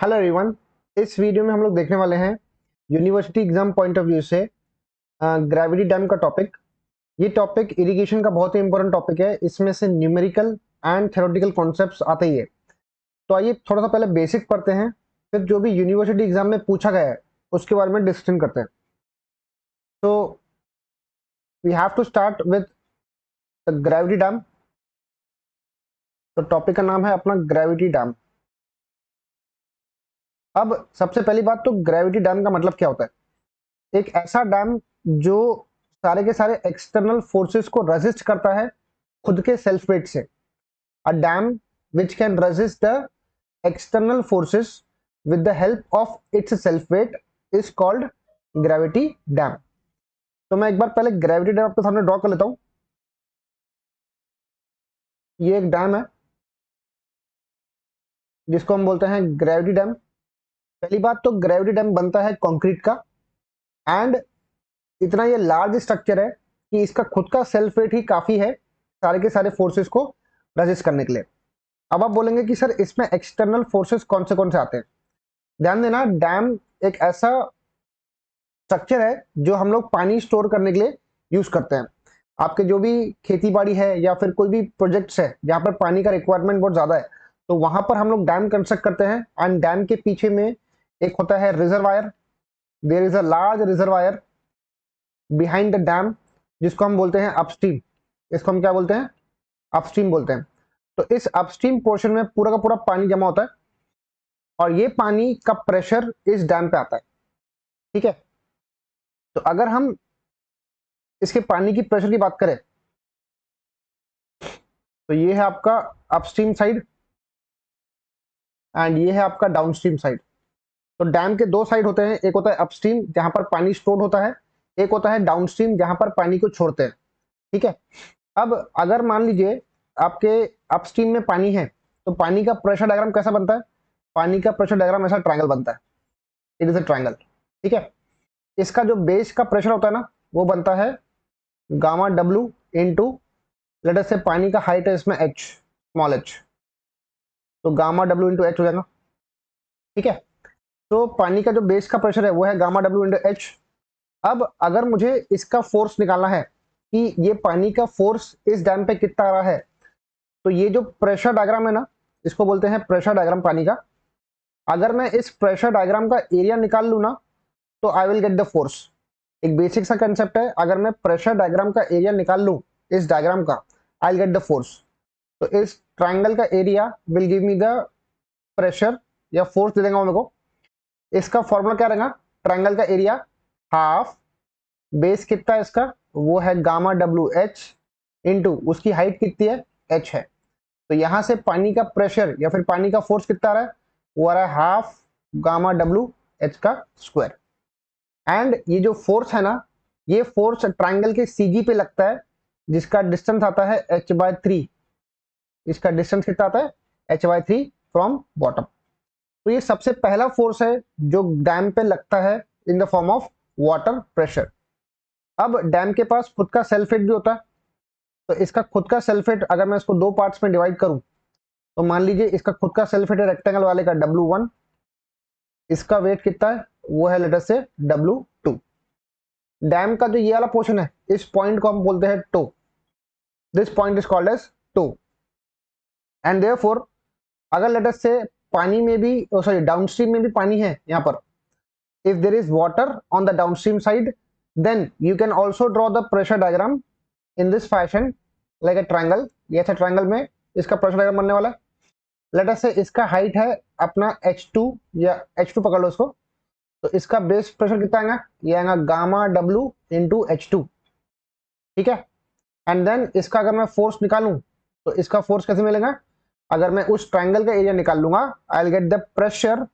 Hello everyone. इस video में हम लोग देखने वाले हैं university exam point of view से ग्रेविटी डैम का टॉपिक। ये टॉपिक इरिगेशन का बहुत ही इंपॉर्टेंट टॉपिक है। इसमें से न्यूमेरिकल एंड थ्योरेटिकल कॉन्सेप्ट्स आते ही है। तो आइए थोड़ा सा पहले बेसिक पढ़ते हैं, फिर जो भी यूनिवर्सिटी एग्जाम में पूछा गया है उसके बारे में डिस्कशन करते हैं। तो we have to start with the gravity dam. तो टॉपिक का नाम है अपना ग्रेविटी डैम। अब सबसे पहली बात, तो ग्रेविटी डैम का मतलब क्या होता है? एक ऐसा डैम जो सारे के सारे एक्सटर्नल फोर्सेस को रेजिस्ट करता है खुद के सेल्फ वेट से। A dam which can resist the external forces with the help of its self weight is called gravity dam. तो मैं एक बार पहले ग्रेविटी डैम आपके सामने ड्रॉ कर लेता हूं। ये एक डैम है जिसको हम बोलते हैं ग्रेविटी डैम। पहली बात, तो ग्रेविटी डैम बनता है कंक्रीट का, एंड इतना ये लार्ज स्ट्रक्चर है कि इसका खुद का सेल्फ वेट ही काफी है सारे के सारे फोर्सेस को रेजिस्ट करने के लिए। अब आप बोलेंगे कि सर इसमें एक्सटर्नल फोर्सेस कौन से आते हैं? ध्यान देना, डैम एक ऐसा स्ट्रक्चर है जो हम लोग पानी स्टोर करने के लिए यूज करते हैं। आपके जो भी खेती बाड़ी है या फिर कोई भी प्रोजेक्ट्स है जहाँ पर पानी का रिक्वायरमेंट बहुत ज्यादा है, तो वहां पर हम लोग डैम कंस्ट्रक्ट करते हैं। एंड डैम के पीछे में एक होता है reservoir. There is a large reservoir behind the dam, जिसको हम बोलते हैं अपस्ट्रीम। इसको हम क्या बोलते हैं? अपस्ट्रीम बोलते हैं। तो इस अपस्ट्रीम पोर्शन में पूरा का पूरा पानी जमा होता है और ये पानी का प्रेशर इस डैम पे आता है। ठीक है, तो अगर हम इसके पानी की प्रेशर की बात करें तो ये है आपका अपस्ट्रीम साइड एंड ये है आपका डाउनस्ट्रीम साइड। तो डैम के दो साइड होते हैं, एक होता है अपस्ट्रीम जहां पर पानी स्टोर होता है, एक होता है डाउनस्ट्रीम जहां पर पानी को छोड़ते हैं। ठीक है, अब अगर मान लीजिए आपके अपस्ट्रीम में पानी है तो पानी का प्रेशर डायग्राम कैसा बनता है? पानी का प्रेशर डायग्राम ऐसा ट्रायंगल बनता है। It is a triangle. ठीक है, इसका जो बेस का प्रेशर होता है ना, वो बनता है gamma W into, late us say पानी का हाइट है इसमें एच, स्मॉल एच, तो गामा डब्ल्यू इंटू एच हो जाएगा। ठीक है, तो पानी का जो बेस का प्रेशर है वो है गामा डब्ल्यू इंटू एच। अब अगर मुझे इसका फोर्स निकालना है कि ये पानी का फोर्स इस डैम पे कितना आ रहा है, तो ये जो प्रेशर डायग्राम है ना, इसको बोलते हैं प्रेशर डायग्राम पानी का। अगर मैं इस प्रेशर डायग्राम का एरिया निकाल लू ना, तो I will get the force. एक बेसिक सा कंसेप्ट है, अगर मैं प्रेशर डायग्राम का एरिया निकाल लूं इस डायग्राम का, I will get the force. तो इस ट्राइंगल का area will give me the pressure या फोर्स दे देगा मेरे को। इसका फॉर्मूला क्या रहेगा? ट्राइंगल का एरिया हाफ बेस कितना है इसका, वो है गामा डब्ल्यू एच, इंटू उसकी हाइट कितनी है, एच है। तो यहां से पानी का प्रेशर या फिर पानी का फोर्स कितना आ रहा है? वो आ रहा है हाफ गामा डब्ल्यू एच का स्क्वायर। एंड ये जो फोर्स है ना, ये फोर्स ट्राइंगल के सीजी पे लगता है, जिसका डिस्टेंस आता है एच बाय थ्री। इसका डिस्टेंस कितना आता है? H by three from bottom. तो ये सबसे पहला फोर्स है जो डैम पे लगता है in the form of water pressure. अब डैम के पास खुद का सेल्फ वेट भी होता है। तो इसका खुद का सेल्फ वेट अगर मैं इसको दो पार्ट्स में डिवाइड करूं, तो मान लीजिए इसका खुद का सेल्फ वेट है रेक्टेंगल वाले का W1, इसका वेट कितना है, वो है लेट अस से W2। डैम का जो ये वाला पोर्शन है, इस पॉइंट को हम बोलते हैं toe. This point is called as toe. And therefore अगर लेट अस से पानी में भी, सॉरी डाउनस्ट्रीम में भी पानी है यहाँ पर, if there is water on the downstream side, then you can also draw the pressure diagram in this fashion like a triangle। ये ऐसा ट्रायंगल में इसका प्रेशर डायग्राम बनने वाला है। लेट अस से इसका हाइट है अपना h2 या h2 पकड़ लो इसको, तो इसका बेस प्रेशर कितना आएगा? ये आएगा गामा डब्ल्यू इंटू h2। ठीक है, एंड देन इसका अगर मैं फोर्स निकालूं तो इसका फोर्स कैसे मिलेगा? अगर मैं उस ट्रायंगल का एरिया निकाल लूंगा, I will get the pressure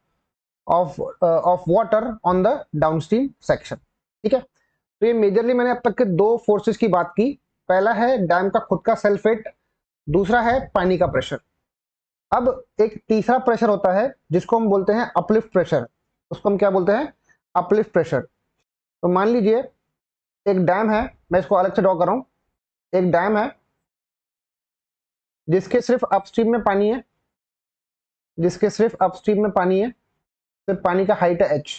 of water on the downstream section. ठीक है, तो ये मेजरली मैंने अब तक के दो फोर्सेस की बात की। पहला है डैम का खुद का सेल्फ वेट, दूसरा है पानी का प्रेशर। अब एक तीसरा प्रेशर होता है जिसको हम बोलते हैं अपलिफ्ट प्रेशर। उसको हम क्या बोलते हैं? Uplift pressure. तो मान लीजिए एक डैम है, मैं इसको अलग से ड्रॉ कर रहा हूं। एक डैम है जिसके सिर्फ अपस्ट्रीम में पानी है, जिसके सिर्फ अपस्ट्रीम में पानी है। सिर्फ पानी का हाइट है h,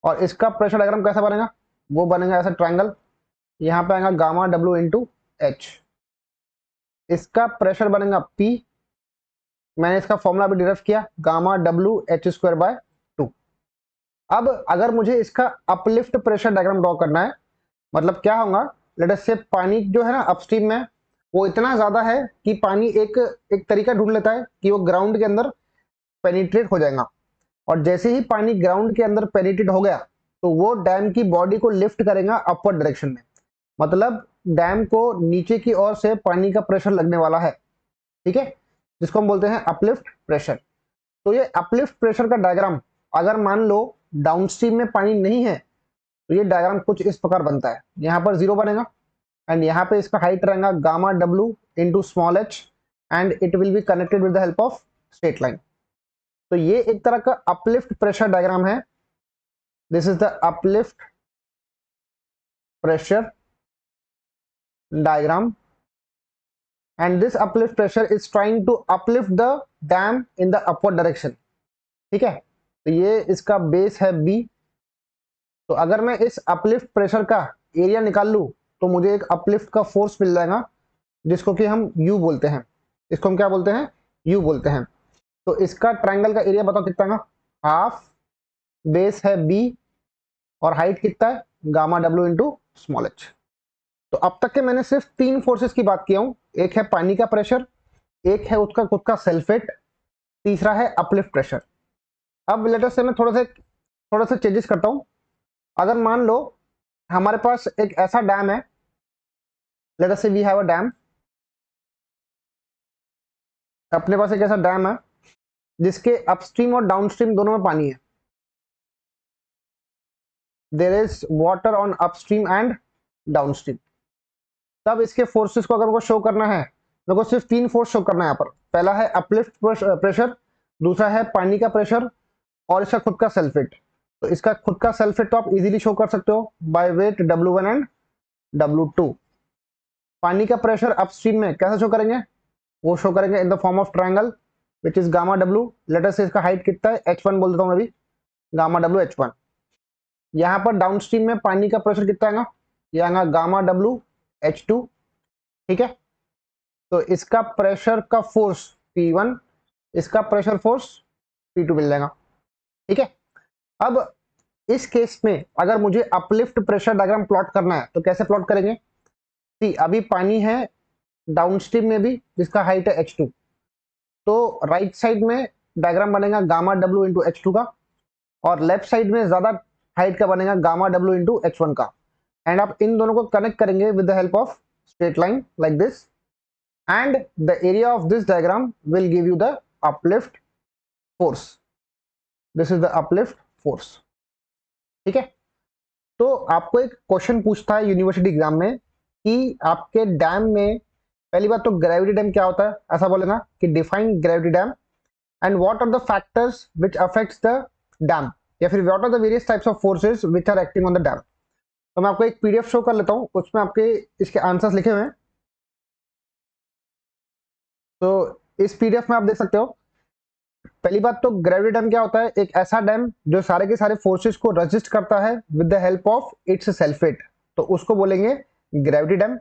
और इसका प्रेशर डायग्राम कैसा बनेगा, वो बनेगा ऐसा ट्रायंगल, यहाँ पे आएगा गामा डब्ल्यू इंटू एच, इसका प्रेशर बनेगा P, मैंने इसका फॉर्मूला भी डिराइव किया, gamma W H square by 2। अब अगर मुझे इसका अपलिफ्ट प्रेशर डायग्राम ड्रॉ करना है, मतलब क्या होगा, लेट अस से पानी जो है ना अपस्ट्रीम में वो इतना ज्यादा है कि पानी एक एक तरीका ढूंढ लेता है कि वो ग्राउंड के अंदर पेनिट्रेट हो जाएगा, और जैसे ही पानी ग्राउंड के अंदर पेनिट्रेट हो गया तो वो डैम की बॉडी को लिफ्ट करेगा अपवर्ड डायरेक्शन में, मतलब डैम को नीचे की ओर से पानी का प्रेशर लगने वाला है, ठीक है, जिसको हम बोलते हैं अपलिफ्ट प्रेशर। तो ये अपलिफ्ट प्रेशर का डायग्राम अगर मान लो डाउनस्ट्रीम में पानी नहीं है तो ये डायग्राम कुछ इस प्रकार बनता है, यहाँ पर 0 बनेगा एंड यहाँ पे इसका हाइट रहेगा gamma W into small H and it will be connected with the help of straight line. तो ये एक तरह का अपलिफ्ट प्रेशर डायग्राम है, this is the uplift pressure diagram and this uplift pressure is trying to uplift the dam in the upward direction, ठीक है। तो ये इसका बेस है B, तो अगर मैं इस अपलिफ्ट प्रेशर का एरिया निकाल लूं तो मुझे एक अपलिफ्ट का फोर्स मिल जाएगा जिसको कि हम U बोलते हैं, इसको हम क्या बोलते हैं, U बोलते हैं। तो इसका ट्रायंगल का एरिया बताओ कितना है, हाफ, बेस है B और हाइट कितना है gamma W into small H. तो अब तक के मैंने सिर्फ 3 फोर्सेस की बात किया हूं, एक है पानी का प्रेशर, एक है उसका खुद का सेल्फ वेट, तीसरा है अपलिफ्ट प्रेशर। अब लेटर से मैं थोड़ा सा चेंजेस करता हूं। अगर मान लो हमारे पास एक ऐसा डैम है, लेटर से वी हैव अ डैम, अपने पास एक ऐसा डैम है जिसके अपस्ट्रीम और डाउनस्ट्रीम दोनों में पानी है, there is water on upstream and downstream. तब इसके फोर्सेस को अगर मेरे को शो करना है, मेरे को सिर्फ 3 फोर्स शो करना है यहाँ पर, पहला है अपलिफ्ट प्रेशर, दूसरा है पानी का प्रेशर और इसका खुद का सेल्फ वेट। तो इसका खुद का सेल्फ वेट तो आप इजीली शो कर सकते हो by weight W1 and W2। पानी का प्रेशर अपस्ट्रीम में कैसे शो करेंगे, वो शो करेंगे in the form of triangle which is gamma W, later से इसका हाइट कितना है H1 बोल देता हूँ मैं भी, गामा डब्ल्यू H1। यहाँ पर डाउनस्ट्रीम में पानी का प्रेशर कितना आएगा, ये आएगा गामा डब्ल्यू H2, ठीक है। तो इसका प्रेशर का फोर्स P1, इसका प्रेशर फोर्स P2 मिल जाएगा, ठीक है। अब इस केस में अगर मुझे अपलिफ्ट प्रेशर डायग्राम प्लॉट करना है तो कैसे प्लॉट करेंगे, सी अभी पानी है डाउनस्ट्रीम में भी जिसका हाइट है H2, तो राइट साइड में डायग्राम बनेगा गामा डब्ल्यू इंटू H2 का, और लेफ्ट साइड में ज्यादा हाइट का बनेगा गामा डब्ल्यू इंटू H1 का, एंड आप इन दोनों को कनेक्ट करेंगे with the help of straight line like this, and the area of this diagram will give you the uplift force, this is the uplift force, ठीक है। तो आपको एक क्वेश्चन पूछता है यूनिवर्सिटी एग्जाम में कि आपके डैम में, पहली बात तो ग्रेविटी डैम क्या होता है, ऐसा बोलेगा कि define gravity dam and what are the factors which affects the dam, या फिर what are the various types of forces which are acting on the dam. तो मैं आपको एक पीडीएफ शो कर लेता हूं, उसमें आपके इसके आंसर्स लिखे हुए हैं। तो इस पीडीएफ में आप देख सकते हो, पहली बात तो ग्रेविटी डैम क्या होता है, एक ऐसा डैम जो सारे के सारे फोर्सेस को रेजिस्ट करता है with the help of its self wait, तो उसको बोलेंगे ग्रेविटी डैम।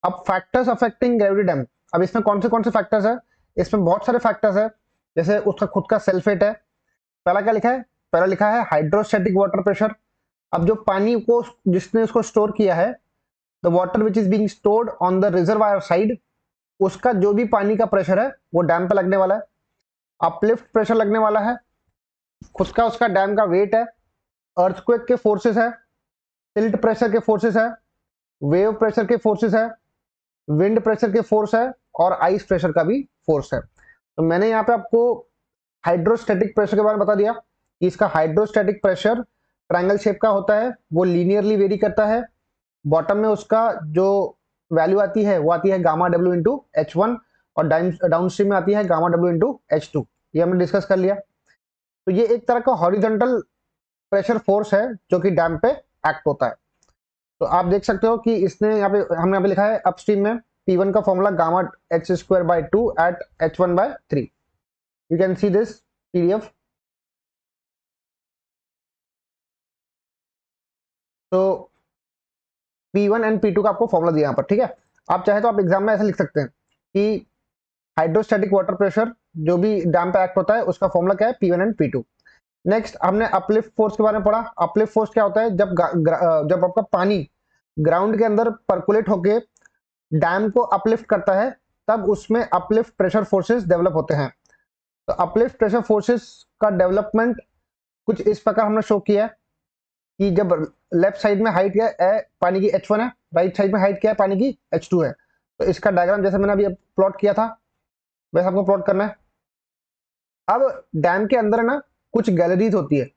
अब फैक्टर्स अफेक्टिंग ग्रेविटी डैम, अब इसमें कौन से फैक्टर्स है, इसमें बहुत सारे फैक्टर्स है, जैसे उसका खुद का सेल्फ वेट है, पहला क्या लिखा है, पहला लिखा है हाइड्रोस्टैटिक वाटर प्रेशर। अब जो पानी को जिसने उसको स्टोर किया है, the water which is being stored on the reservoir side, उसका जो भी पानी का प्रेशर है वो डैम पे लगने वाला है। अपलिफ्ट प्रेशर लगने वाला है, खुद का उसका डैम का वेट है, अर्थक्वेक के फोर्सेस है, टिल्ट प्रेशर के फोर्सेस है, वेव प्रेशर के फोर्सेस है, विंड प्रेशर के फोर्स है और आइस प्रेशर का भी फोर्स है। तो मैंने यहाँ पे आपको हाइड्रोस्टैटिक प्रेशर के बारे में बता दिया कि इसका हाइड्रोस्टैटिक प्रेशर ट्रायंगल शेप का होता है, वो लीनियरली वेरी करता है, बॉटम में उसका जो वैल्यू आती है वो आती है गामा डब्ल्यू इंटू H1 और डाउन स्ट्रीम में आती है गामा डब्ल्यू इंटू H2, ये हमने डिस्कस कर लिया। तो ये एक तरह का हॉरिजॉन्टल प्रेशर फोर्स है जो कि डैम पे एक्ट होता है। तो आप देख सकते हो कि इसने यहाँ पे हमने यहाँ पे लिखा है अपस्ट्रीम में P1 का formula gamma H square by 2 at H1 by 3, you can see this PDF. तो P1 एंड P2 का आपको फॉर्मूला दिया यहाँ पर, ठीक है। आप चाहे तो आप एग्जाम में ऐसे लिख सकते हैं कि हाइड्रोस्टैटिक वाटर प्रेशर जो भी डैम पे एक्ट होता है उसका फॉर्मूला क्या है, P1 एंड P2। नेक्स्ट हमने अपलिफ्ट फोर्स के बारे में पढ़ा। अपलिफ्ट फोर्स क्या होता है, जब आपका पानी ग्राउंड के अंदर परकुलेट होके डैम को अपलिफ्ट करता है तब उसमें अपलिफ्ट प्रेशर फोर्सेस डेवलप होते हैं। तो अपलिफ्ट प्रेशर फोर्सेस का डेवलपमेंट कुछ इस प्रकार हमने शो किया है कि जब लेफ्ट साइड में हाइट क्या है, पानी की H1 है, राइट साइड में हाइट क्या है, पानी की H2 है। तो इसका डायग्राम जैसे मैंने अभी प्लॉट किया था वैसे आपको प्लॉट करना है। अब डैम के अंदर है ना कुछ गैलरीज होती है।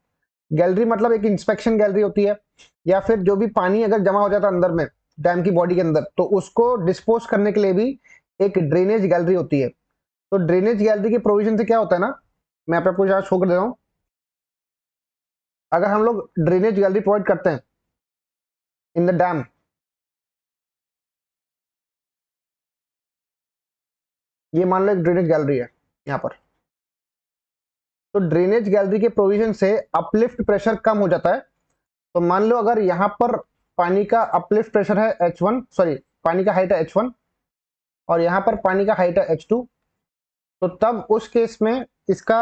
गैलरी मतलब एक इंस्पेक्शन गैलरी होती है, या फिर जो भी पानी अगर जमा हो जाता है अंदर में डैम की बॉडी के अंदर तो उसको डिस्पोज करने के लिए भी एक ड्रेनेज गैलरी होती है। तो ड्रेनेज गैलरी के प्रोविजन से क्या होता है ना, मैं आपको यहाँ शो कर दे रहा हूँ। अगर हम लोग ड्रेनेज गैलरी प्रोवाइड करते हैं इन द डैम, ये मान लो एक ड्रेनेज गैलरी है यहाँ पर, तो ड्रेनेज गैलरी के प्रोविजन से अपलिफ्ट प्रेशर कम हो जाता है। तो मान लो अगर यहाँ पर पानी का अपलिफ्ट प्रेशर है H1, सॉरी पानी का हाइट है H1 और यहाँ पर पानी का हाइट है H2, तो तब उस केस में इसका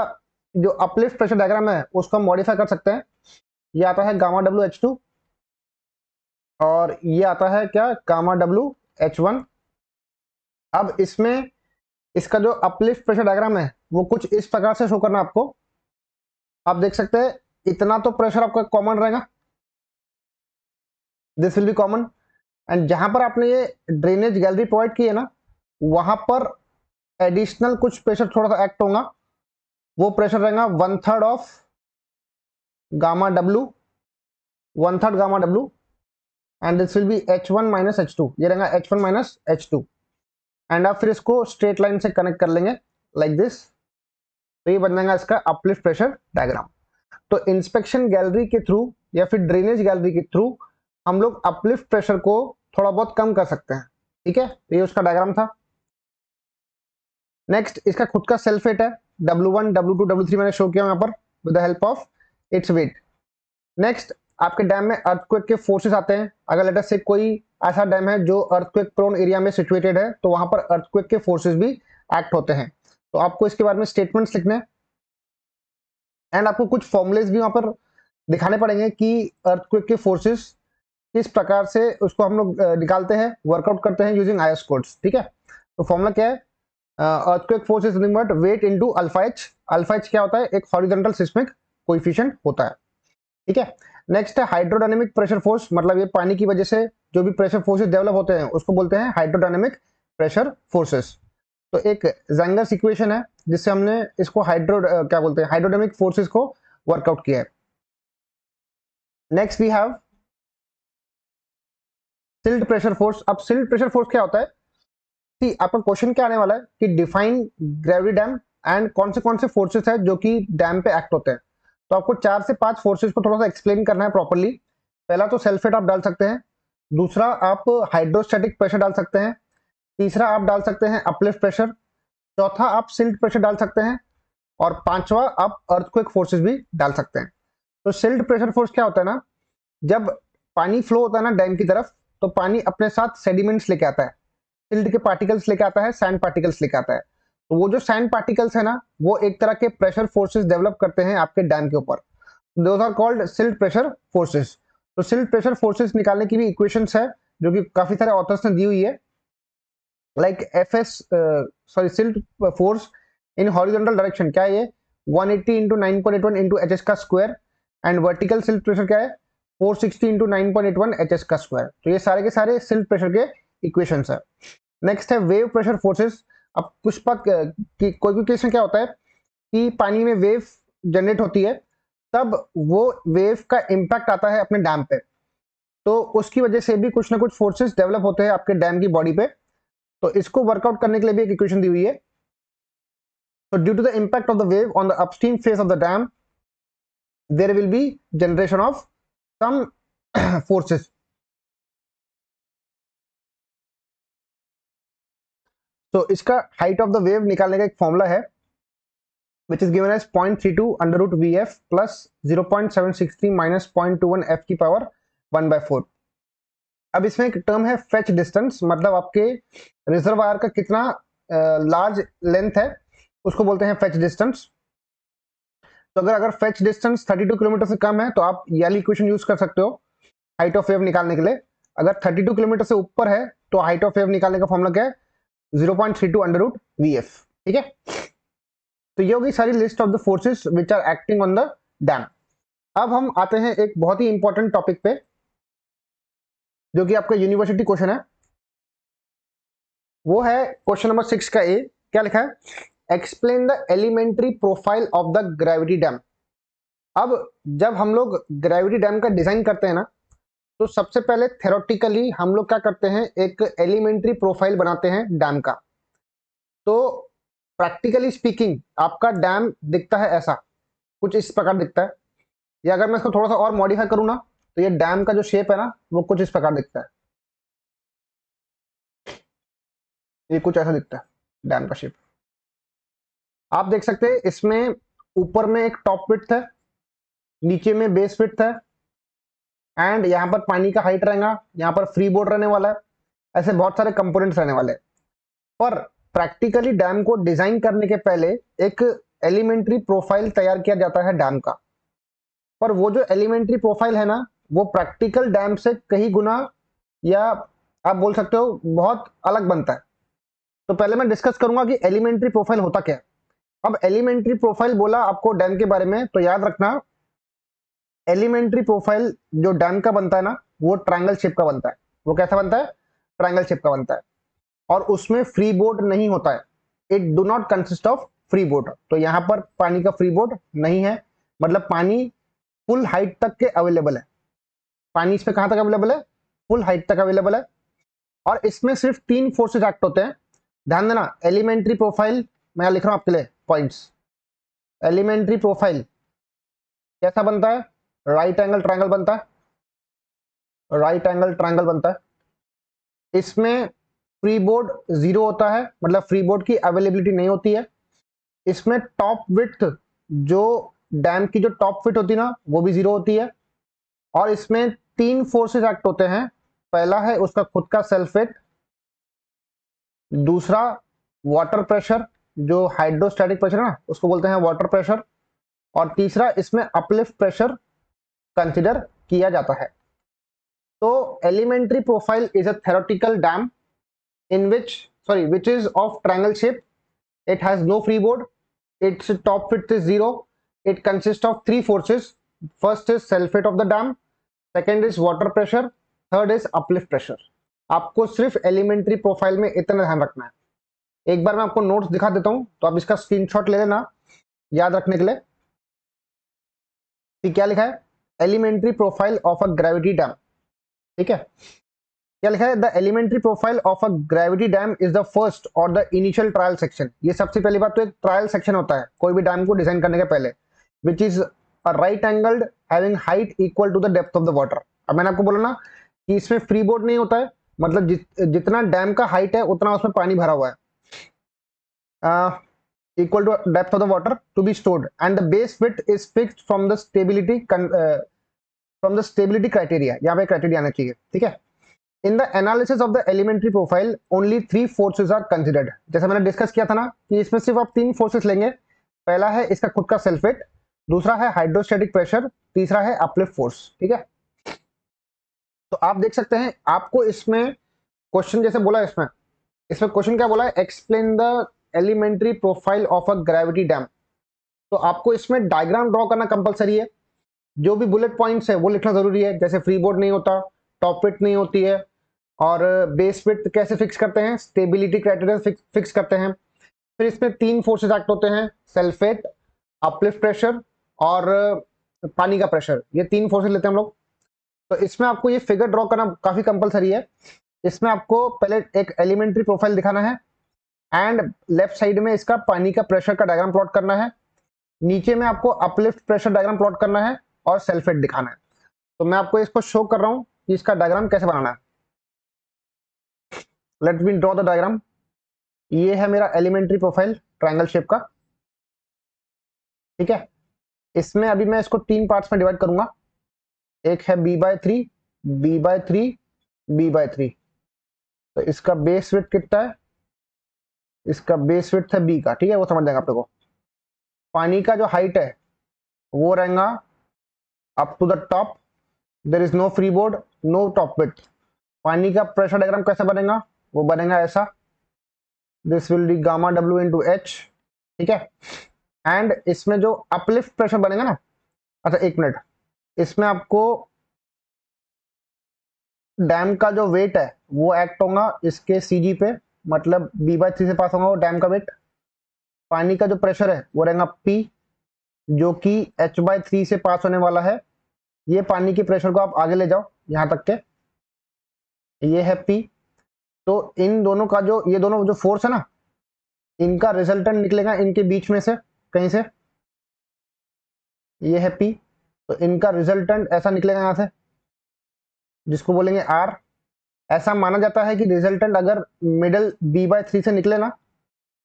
जो अपलिफ्ट प्रेशर डायग्राम है उसको हम मॉडिफाई कर सकते हैं। ये आता है गामा WH2 और ये आता है क्या, गामा WH1। अब इसमें इसका जो अपलिफ्ट प्रेशर डायग्राम है वो कुछ इस प्रकार से शो करना आपको। आप देख सकते हैं इतना तो प्रेशर आपका कॉमन रहेगा, this will B common. And जहां पर आपने ये ड्रेनेज गैलरी प्रोवाइड की है ना वहां पर एडिशनल कुछ प्रेशर थोड़ा सा एक्ट होगा, वो प्रेशर रहेगा 1/3 of gamma W, 1/3 gamma W, and this will B H1 minus H2, ये रहेगा H1 माइनस H2। एंड आप फिर इसको स्ट्रेट लाइन से कनेक्ट कर लेंगे लाइक दिस, तो ये बन जाएगा इसका अपलिफ्ट प्रेशर डायग्राम। तो इंस्पेक्शन गैलरी के थ्रू या फिर ड्रेनेज गैलरी के थ्रू हम लोग अपलिफ्ट प्रेशर को थोड़ा बहुत कम कर सकते हैं, ठीक है। तो ये उसका डायग्राम था। नेक्स्ट इसका खुद का सेल्फ वेट है, W1 W2 W3 मैंने शो किया यहाँ पर with the help of its weight. Next आपके डैम में अर्थक्वेक के फोर्सेस आते हैं। अगर लेट अस से कोई ऐसा डैम है जो अर्थक्वेक प्रोन एरिया में सिचुएटेड है तो वहां पर अर्थक्वेक के फोर्सेस भी एक्ट होते हैं। तो आपको इसके बारे में स्टेटमेंट्स लिखने हैं एंड आपको कुछ फॉर्मुलेज भी वहां पर दिखाने पड़ेंगे कि अर्थक्वेक के फोर्सेस किस प्रकार से उसको हम लोग निकालते हैं, वर्कआउट करते हैं यूजिंग आईएस कोड्स, ठीक है। तो फॉर्मूला क्या है, earthquake force is nothing but weight into alpha H. Alpha H क्या होता है, एक हॉरिजॉन्टल सिस्मिक कोएफिशिएंट होता है, ठीक है। नेक्स्ट है हाइड्रोडायनेमिक प्रेशर फोर्स, मतलब ये पानी की वजह से जो भी प्रेशर फोर्सेस डेवलप होते हैं उसको बोलते हैं हाइड्रोडायनेमिक प्रेशर फोर्सेस। तो एक ज़ेंगर्स इक्वेशन है जिससे हमने इसको क्या बोलते हैं हाइड्रोडायनेमिक फोर्सेस को वर्कआउट किया है। Next we have silt pressure force. अब सिल्ट प्रेशर फोर्स क्या होता है, कि आपका क्वेश्चन क्या आने वाला है कि डिफाइन ग्रेविटी डैम एंड कौन से फोर्सेस है जो कि डैम पे एक्ट होते हैं। तो आपको 4 से 5 फोर्सेस को थोड़ा सा एक्सप्लेन करना है प्रॉपर्ली। पहला तो सेल्फ वेट आप डाल सकते हैं, दूसरा आप हाइड्रोस्टैटिक प्रेशर डाल सकते हैं, तीसरा आप डाल सकते हैं अपलिफ्ट प्रेशर, चौथा आप सिल्ट प्रेशर डाल सकते हैं और पांचवा आप अर्थक्वेक फोर्सेस भी डाल सकते हैं। तो सिल्ट प्रेशर फोर्स क्या होता है ना, जब पानी फ्लो होता है ना डैम की तरफ तो पानी अपने साथ सेडिमेंट्स लेके आता है, सिल्ट के पार्टिकल्स लेके आता है, सैंड पार्टिकल्स लेके आता है। तो वो जो सैंड पार्टिकल्स है ना वो एक तरह के प्रेशर फोर्सेस डेवलप करते हैं आपके डैम के ऊपर, those are called silt pressure forces. तो सिल्ट प्रेशर फोर्सेस निकालने की भी इक्वेशंस है जो कि काफी सारे ऑथर्स ने दी हुई है, like silt force in horizontal direction क्या है ये 180 इंटू 9.81 इंटू एच एस का square, and vertical silt pressure क्या है 460 इंटू 9.81 एच एस का स्क्वायर। तो ये सारे के सारे सिल्ट प्रेशर के इक्वेशंस है। नेक्स्ट है वेव प्रेशर फोर्सेस। अब कुछ कोई केस में क्या होता है कि पानी में वेव जनरेट होती है, तब वो वेव का इम्पैक्ट आता है अपने डैम पे, तो उसकी वजह से भी कुछ ना कुछ फोर्सेस डेवलप होते हैं आपके डैम की बॉडी पे। तो इसको वर्कआउट करने के लिए भी एक इक्वेशन दी हुई है। तो due to the impact of the wave on the upstream face of the dam there will be generation of some forces. तो इसका हाइट ऑफ द वेव निकालने का एक फॉर्मूला है which is given as 0.32 under root Vf plus 0.763 minus 0.21 f की power 1/4। अब इसमें एक टर्म है फेच डिस्टेंस, मतलब आपके रिजर्वायर का कितना लार्ज लेंथ है उसको बोलते हैं फेच डिस्टेंस। तो अगर फेच डिस्टेंस 32 किलोमीटर से कम है तो आप ये वाली इक्वेशन यूज कर सकते हो हाइट ऑफ वेव निकालने के लिए। अगर 32 किलोमीटर से ऊपर है तो हाइट ऑफ वेव निकालने का फॉर्मूला क्या है, 0.32 अंडर रूट VF। ठीक है, तो ये होगी सारी list of the forces which are acting on the dam. अब हम आते हैं एक बहुत ही इंपॉर्टेंट टॉपिक पे जो कि आपका यूनिवर्सिटी क्वेश्चन है, वो है क्वेश्चन नंबर 6 का ए। क्या लिखा है, explain the elementary profile of the gravity dam. अब जब हम लोग ग्रेविटी डैम का डिजाइन करते हैं ना, तो सबसे पहले थ्योरेटिकली हम लोग क्या करते हैं, एक एलिमेंट्री प्रोफाइल बनाते हैं डैम का। तो प्रैक्टिकली स्पीकिंग आपका डैम दिखता है ऐसा, कुछ इस प्रकार दिखता है, या अगर मैं इसको थोड़ा सा और मॉडिफाई करूँ ना, तो ये डैम का जो शेप है ना वो कुछ इस प्रकार दिखता है। ये कुछ ऐसा दिखता है डैम का शेप। आप देख सकते हैं इसमें ऊपर में एक टॉप विड्थ है, नीचे में बेस विड्थ है, एंड यहाँ पर पानी का हाइट रहेगा, यहाँ पर फ्री बोर्ड रहने वाला है, ऐसे बहुत सारे कंपोनेंट्स रहने वाले हैं। पर प्रैक्टिकली डैम को डिजाइन करने के पहले एक एलिमेंट्री प्रोफाइल तैयार किया जाता है डैम का। पर वो जो एलिमेंट्री प्रोफाइल है ना, वो प्रैक्टिकल डैम से कहीं गुना, या आप बोल सकते हो बहुत अलग बनता है। तो पहले मैं डिस्कस करूंगा कि एलिमेंट्री प्रोफाइल होता क्या है। अब एलिमेंट्री प्रोफाइल बोला आपको डैम के बारे में, तो याद रखना एलिमेंट्री प्रोफाइल जो डैम का बनता है ना, वो ट्रायंगल शेप का बनता है। वो कैसा बनता है, ट्रायंगल शेप का बनता है, और उसमें फ्री बोर्ड नहीं होता है। It do not consist of free board. तो यहाँ पर पानी का फ्री बोर्ड नहीं है, मतलब पानी फुल हाइट तक के अवेलेबल है। पानी इसमें कहां तक अवेलेबल है, फुल हाइट तक अवेलेबल है। और इसमें सिर्फ 3 फोर्सेज एक्ट होते हैं। ध्यान देना, एलिमेंट्री प्रोफाइल मैं लिख रहा हूं आपके लिए पॉइंट्स। एलिमेंट्री प्रोफाइल कैसा बनता है, राइट एंगल ट्रायंगल बनता है, राइट एंगल ट्रायंगल बनता है। इसमें फ्री बोर्ड 0 होता है, मतलब फ्री बोर्ड की अवेलेबिलिटी नहीं होती है। इसमें टॉप विड्थ, जो डैम की जो टॉप विड्थ होती है ना, वो भी 0 होती है। और इसमें 3 फोर्सेज एक्ट होते हैं। पहला है उसका खुद का सेल्फ वेट, दूसरा वाटर प्रेशर, जो हाइड्रोस्टैटिक प्रेशर है ना उसको बोलते हैं वाटर प्रेशर, और तीसरा इसमें अपलिफ्ट प्रेशर कंसिडर किया जाता है। तो elementary profile is a theoretical dam in which is of triangle shape. It has no freeboard. Its top width is 0. It consists of 3 forces. First is self weight of the dam, second is water pressure, third is uplift pressure. आपको सिर्फ elementary profile में इतना ध्यान रखना है। एक बार मैं आपको नोट्स दिखा देता हूं, तो आप इसका स्क्रीनशॉट ले लेना याद रखने के लिए कि क्या लिखा है, elementary profile of a gravity dam. ठीक है, क्या लिखा है, the elementary profile of a gravity dam is the first और द इनिशियल ट्रायल सेक्शन। ये सबसे पहली बात तो एक ट्रायल सेक्शन होता है कोई भी डैम को डिजाइन करने के पहले, which is a right angled having height equal to the depth of the water. अब मैंने आपको बोला ना कि इसमें फ्री बोर्ड नहीं होता है, मतलब जितना डैम का हाइट है उतना उसमें पानी भरा हुआ है, equal to depth of the water to be stored, and the base width is fixed from the stability criteria. यहाँ पे क्राइटेरिया आना चाहिए। ठीक है, in the analysis of the elementary profile only 3 forces are considered. जैसा मैंने discuss किया था ना कि इसमें सिर्फ आप 3 फोर्सेस लेंगे। पहला है इसका खुद का सेल्फ वेट, दूसरा है हाइड्रोस्टैटिक प्रेशर, तीसरा है अपलिफ्ट फोर्स। ठीक है, तो आप देख सकते हैं आपको इसमें क्वेश्चन जैसे बोला, इसमें क्वेश्चन क्या बोला है, explain the elementary profile of a gravity dam. तो आपको इसमें डायग्राम ड्रॉ करना कंपलसरी है, जो भी बुलेट पॉइंट्स है वो लिखना जरूरी है। जैसे फ्री बोर्ड नहीं होता, टॉप विड्थ नहीं होती है, और बेस विड्थ कैसे फिक्स करते हैं, स्टेबिलिटी क्राइटेरिया फिक्स करते हैं। फिर इसमें 3 फोर्सेज एक्ट होते हैं, सेल्फ वेट, अपलिफ्ट प्रेशर और पानी का प्रेशर। ये 3 फोर्सेज लेते हैं हम लोग। तो इसमें आपको ये फिगर ड्रॉ करना काफी कंपलसरी है। इसमें आपको पहले एक एलिमेंट्री प्रोफाइल दिखाना है, एंड लेफ्ट साइड में इसका पानी का प्रेशर का डायग्राम प्लॉट करना है, नीचे में आपको अपलिफ्ट प्रेशर डायग्राम प्लॉट करना है, और सेल्फ वेट दिखाना है। तो मैं आपको इसको शो कर रहा हूं कि इसका डायग्राम कैसे बनाना है। Let me draw the diagram. ये है मेरा एलिमेंट्री प्रोफाइल ट्रायंगल शेप का। ठीक है, इसमें अभी मैं इसको 3 पार्ट्स में डिवाइड करूंगा। एक है b/3, B/3 B/3। तो इसका बेस विड्थ कितना है, इसका बेस विड्थ है B का, ठीक है, वो समझ जाएगा आप लोगों को। पानी का जो हाइट है वो रहेगा up to the top, there is no free board, no top width. पानी का प्रेशर डायग्राम कैसा बनेगा, वो बनेगा ऐसा, this will be gamma W into H, ठीक है। एंड इसमें जो अपलिफ्ट प्रेशर बनेगा ना, अच्छा एक मिनट, इसमें आपको डैम का जो वेट है वो एक्ट होगा इसके CG पे, मतलब B/3 से पास होगा वो डैम का वेट। पानी का जो प्रेशर है वो रहेगा P, जो कि H/3 से पास होने वाला है। ये पानी के प्रेशर को आप आगे ले जाओ यहां तक के, ये है P। तो इन दोनों का जो, ये दोनों जो फोर्स है ना, इनका रिजल्टेंट निकलेगा इनके बीच में से कहीं से, ये है P। तो इनका रिजल्टेंट ऐसा निकलेगा यहां से, जिसको बोलेंगे R। ऐसा माना जाता है कि रिजल्टेंट अगर मिडल B/3 से निकले ना,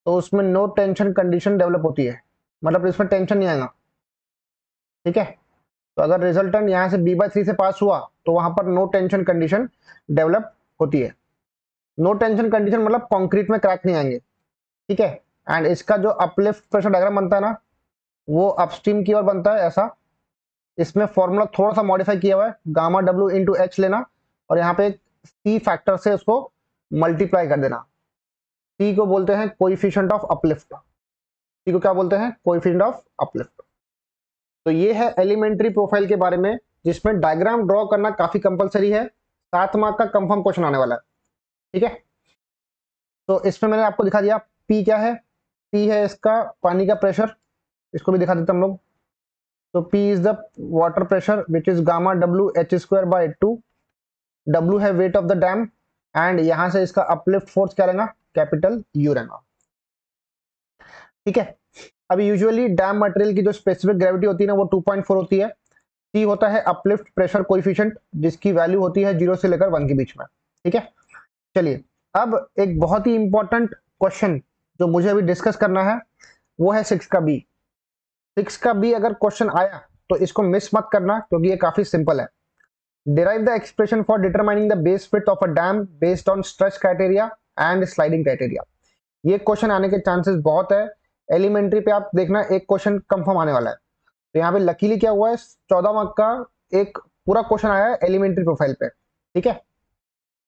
तो उसमें नो टेंशन कंडीशन डेवलप होती है, मतलब इसमें टेंशन नहीं आएगा, ठीक है। तो अगर रिजल्टेंट यहाँ से B/3 से पास हुआ तो वहां पर नो टेंशन कंडीशन डेवलप होती है। नो टेंशन कंडीशन मतलब कंक्रीट में क्रैक नहीं आएंगे, ठीक है। एंड इसका जो अपलिफ्ट प्रेशर डायग्राम बनता है ना, वो अपस्ट्रीम की ओर बनता है ऐसा। इसमें फॉर्मूला थोड़ा सा मॉडिफाई किया हुआ है, गामा W इंटू एच लेना और यहाँ पे C फैक्टर से उसको मल्टीप्लाई कर देना। C को बोलते हैं कोएफिशिएंट ऑफ अपलिफ्ट, C को क्या बोलते हैं, कोएफिशिएंट ऑफ अपलिफ्ट। तो ये है एलिमेंट्री प्रोफाइल के बारे में, जिसमें डायग्राम ड्रॉ करना काफी कंपलसरी है, 7 मार्क का कंफर्म क्वेश्चन आने वाला है, ठीक है। तो इसमें मैंने आपको दिखा दिया P क्या है, P है इसका पानी का प्रेशर, इसको भी दिखा देते हम लोग। तो P is the water pressure which is gamma W H²/2, W है wait of the dam, and यहां से इसका अपलिफ्ट फोर्स क्या रहेगा, कैपिटल U रहेगा, ठीक है। अभी यूजुअली डैम मटेरियल की जो स्पेसिफिक ग्रेविटी होती है ना, वो 2.4 होती है। C होता है अपलिफ्ट प्रेशर कोएफिशिएंट, जिसकी वैल्यू होती है 0 से लेकर 1 के बीच में, ठीक है। चलिए, अब एक बहुत ही इंपॉर्टेंट क्वेश्चन जो मुझे अभी डिस्कस करना है, वो है 6 का बी। 6 का बी अगर क्वेश्चन आया तो इसको मिस मत करना, क्योंकि ये काफी सिंपल है। Derive the expression for determining the base width of a dam based on stress criteria and sliding criteria. ये क्वेश्चन आने के चांसेस बहुत है। एलिमेंट्री पे आप देखना एक क्वेश्चन कंफर्म आने वाला है। तो यहाँ पे लकीली क्या हुआ है, 14 मार्क का एक पूरा क्वेश्चन आया है एलिमेंट्री प्रोफाइल पे, ठीक है।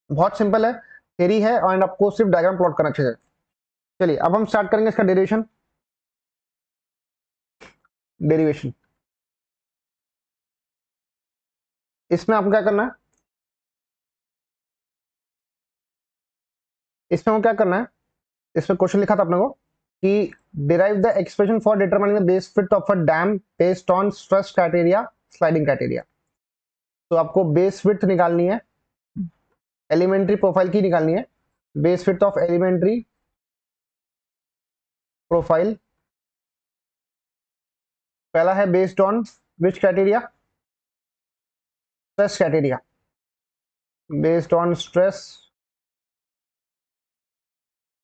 बहुत सिंपल है, थ्योरी है, और आपको सिर्फ डायग्राम प्लॉट करना चाहिए। चलिए अब हम स्टार्ट करेंगे इसका डेरिवेशन। डेरिवेशन इसमें आपको क्या करना है, इसमें आपको क्या करना है, इसमें क्वेश्चन लिखा था अपने को कि derive the expression for determining the base width of a dam based on stress criteria sliding criteria. तो आपको बेस विड्थ निकालनी है, एलिमेंट्री प्रोफाइल की निकालनी है, base width of elementary profile. पहला है based on which criteria, stress criteria, based on stress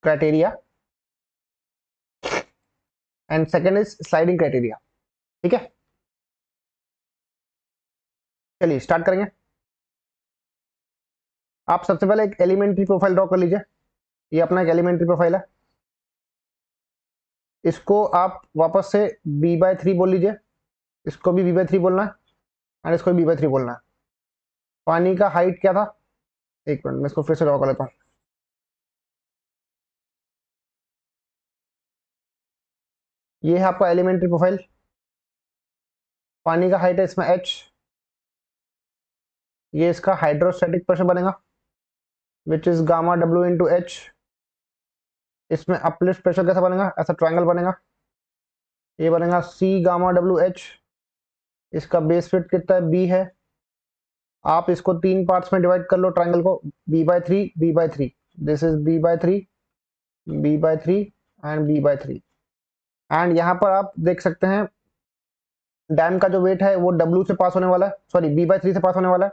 criteria, and second is sliding criteria, ठीक है। चलिए स्टार्ट करेंगे। आप सबसे पहले एक एलिमेंट्री प्रोफाइल ड्रॉ कर लीजिए, ये अपना एक एलिमेंट्री प्रोफाइल है। इसको आप वापस से B/3 बोल लीजिए, इसको भी B/3 बोलना है, और इसको भी B/3 बोलना है। पानी का हाइट क्या था, एक मिनट मैं इसको फिर से ड्रॉ कर लेता हूँ। ये है आपका एलिमेंट्री प्रोफाइल, पानी का हाइट है इसमें H, ये इसका हाइड्रोस्टैटिक प्रेशर बनेगा विच is gamma W into H. इसमें अपलिफ्ट प्रेशर कैसा बनेगा, ऐसा ट्रायंगल बनेगा, ये बनेगा C गामा W H। इसका बेस फिट कितना है, B है। आप इसको 3 पार्ट्स में डिवाइड कर लो ट्रायंगल को, B/3 B/3, this is B/3 B/3 and B/3। And यहाँ पर आप देख सकते हैं डैम का जो वेट है वो W से पास होने वाला है, सॉरी B/3 से पास होने वाला है।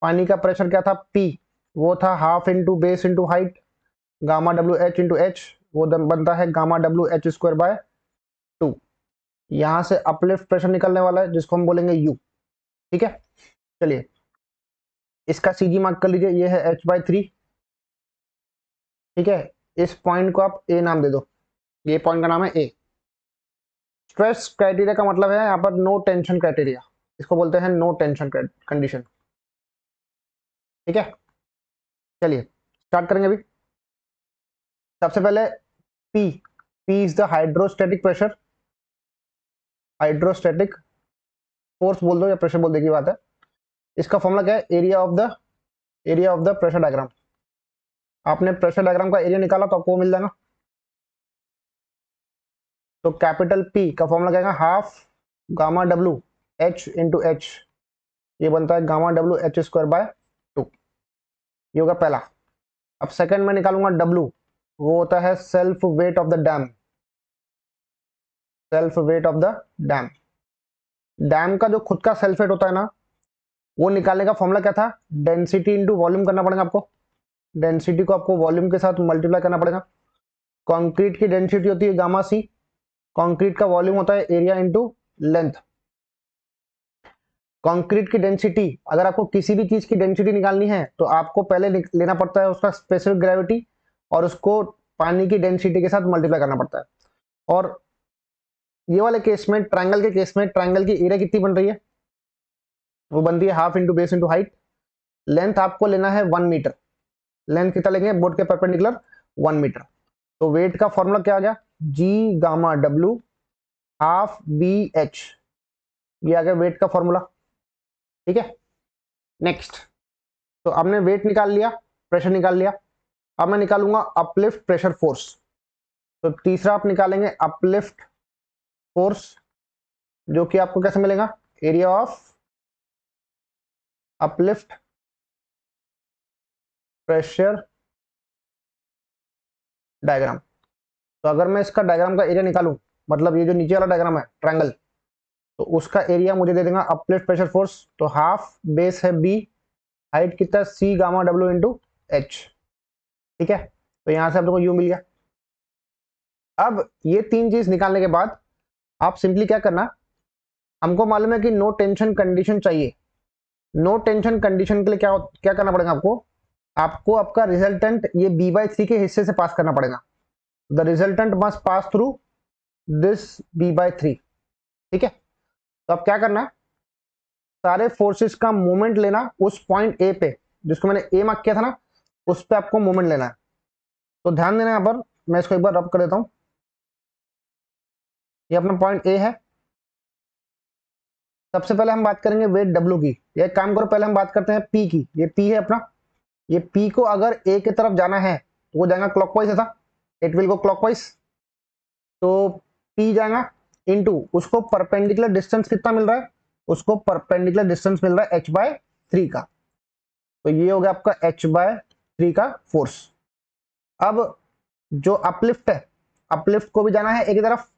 पानी का प्रेशर क्या था, P, वो था half into base into height, gamma W H into H, वो बनता है गामा W H²/2। यहाँ से अपलिफ्ट प्रेशर निकलने वाला है जिसको हम बोलेंगे U, ठीक है। चलिए इसका सीजी मार्क कर लीजिए, ये है h/3, ठीक है। इस पॉइंट को आप ए नाम दे दो, ये पॉइंट का नाम है ए। स्ट्रेस क्राइटेरिया का मतलब है यहाँ पर नो टेंशन क्राइटेरिया, इसको बोलते हैं नो टेंशन कंडीशन, ठीक है। चलिए स्टार्ट करेंगे अभी। सबसे पहले P, P is the hydrostatic pressure, hydrostatic force बोल दो या प्रेशर बोल दो की बात है। इसका फॉर्मूला क्या है, area of the pressure diagram. आपने प्रेशर डायग्राम का एरिया निकाला तो आपको मिल जाएगा। तो कैपिटल पी का फॉर्मूला क्या है, half gamma W H into H, ये बनता है gamma W H square by 2, ये होगा पहला। अब सेकंड में निकालूंगा डब्ल्यू, वो होता है self weight of the dam, self weight of the dam. Dam का जो खुद का सेल्फ वेट होता है ना, वो निकालने का फॉर्मूला क्या था, डेंसिटी इंटू वॉल्यूम करना पड़ेगा आपको। डेंसिटी को आपको वॉल्यूम के साथ मल्टीप्लाई करना पड़ेगा। कंक्रीट की डेंसिटी होती है गामा सी, कंक्रीट का वॉल्यूम होता है एरिया इंटू लेंथ। कंक्रीट की डेंसिटी, अगर आपको किसी भी चीज की डेंसिटी निकालनी है तो आपको पहले लेना पड़ता है उसका स्पेसिफिक ग्रेविटी, और उसको पानी की डेंसिटी के साथ मल्टीप्लाई करना पड़ता है। और ये वाले केस में, ट्रायंगल के केस में, ट्रायंगल की एरिया कितनी बन रही है, वो बनती है half into base into height. Length आपको लेना है 1 मीटर, लेंथ कितना लेंगे, बोर्ड के परपेंडिकुलर 1 मीटर। तो वेट का फॉर्मूला क्या आ गया, G gamma W half B H, ये आ गया वेट का फॉर्मूला, ठीक है। नेक्स्ट, तो आपने वेट निकाल लिया, प्रेशर निकाल लिया। अब मैं निकालूंगा अपलिफ्ट प्रेशर फोर्स। तो तीसरा आप निकालेंगे अपलिफ्ट फोर्स, जो कि आपको कैसे मिलेगा, area of uplift pressure diagram. तो अगर मैं इसका डायग्राम का एरिया निकालूं, मतलब ये जो नीचे वाला डायग्राम है ट्रायंगल, तो उसका एरिया मुझे दे देगा अपलिफ्ट प्रेशर फोर्स। तो हाफ बेस है बी, हाइट कितना सी गामा डब्ल्यू इंटू एच, ठीक है। तो यहां से आप देखो यू मिल गया। अब ये तीन चीज निकालने के बाद आप सिंपली क्या करना, हमको मालूम है कि नो टेंशन कंडीशन चाहिए। नो टेंशन कंडीशन के लिए क्या क्या करना पड़ेगा आपको, आपको आपका रिजल्टेंट ये b/3 के हिस्से से पास करना पड़ेगा। The resultant must pass through this b/3, ठीक है। तो अब क्या करना, सारे फोर्सेस का मोमेंट लेना उस पॉइंट ए पे, जिसको मैंने ए मार्क किया था ना, उस पे आपको मोमेंट लेना है। तो ध्यान देना, यहाँ पर मैं इसको एक बार रब कर देता हूं। ये अपना पॉइंट ए है। सबसे पहले हम बात करेंगे वेट डब्ल्यू की। एक काम करो, पहले हम बात करते हैं पी की। ये पी है अपना, ये पी को अगर ए की तरफ जाना है तो वो जाएगा क्लॉकवाइज, ऐसा इट विल गो क्लॉकवाइज। तो पी जाएगा इनटू, उसको परपेंडिकुलर डिस्टेंस कितना मिल रहा है, उसको परपेंडिकुलर डिस्टेंस मिल रहा है h/3 का। तो ये हो गया आपका h/3 का फोर्स। अब जो अपलिफ्ट है, अपलिफ्ट को भी जाना है एक ही तरफ,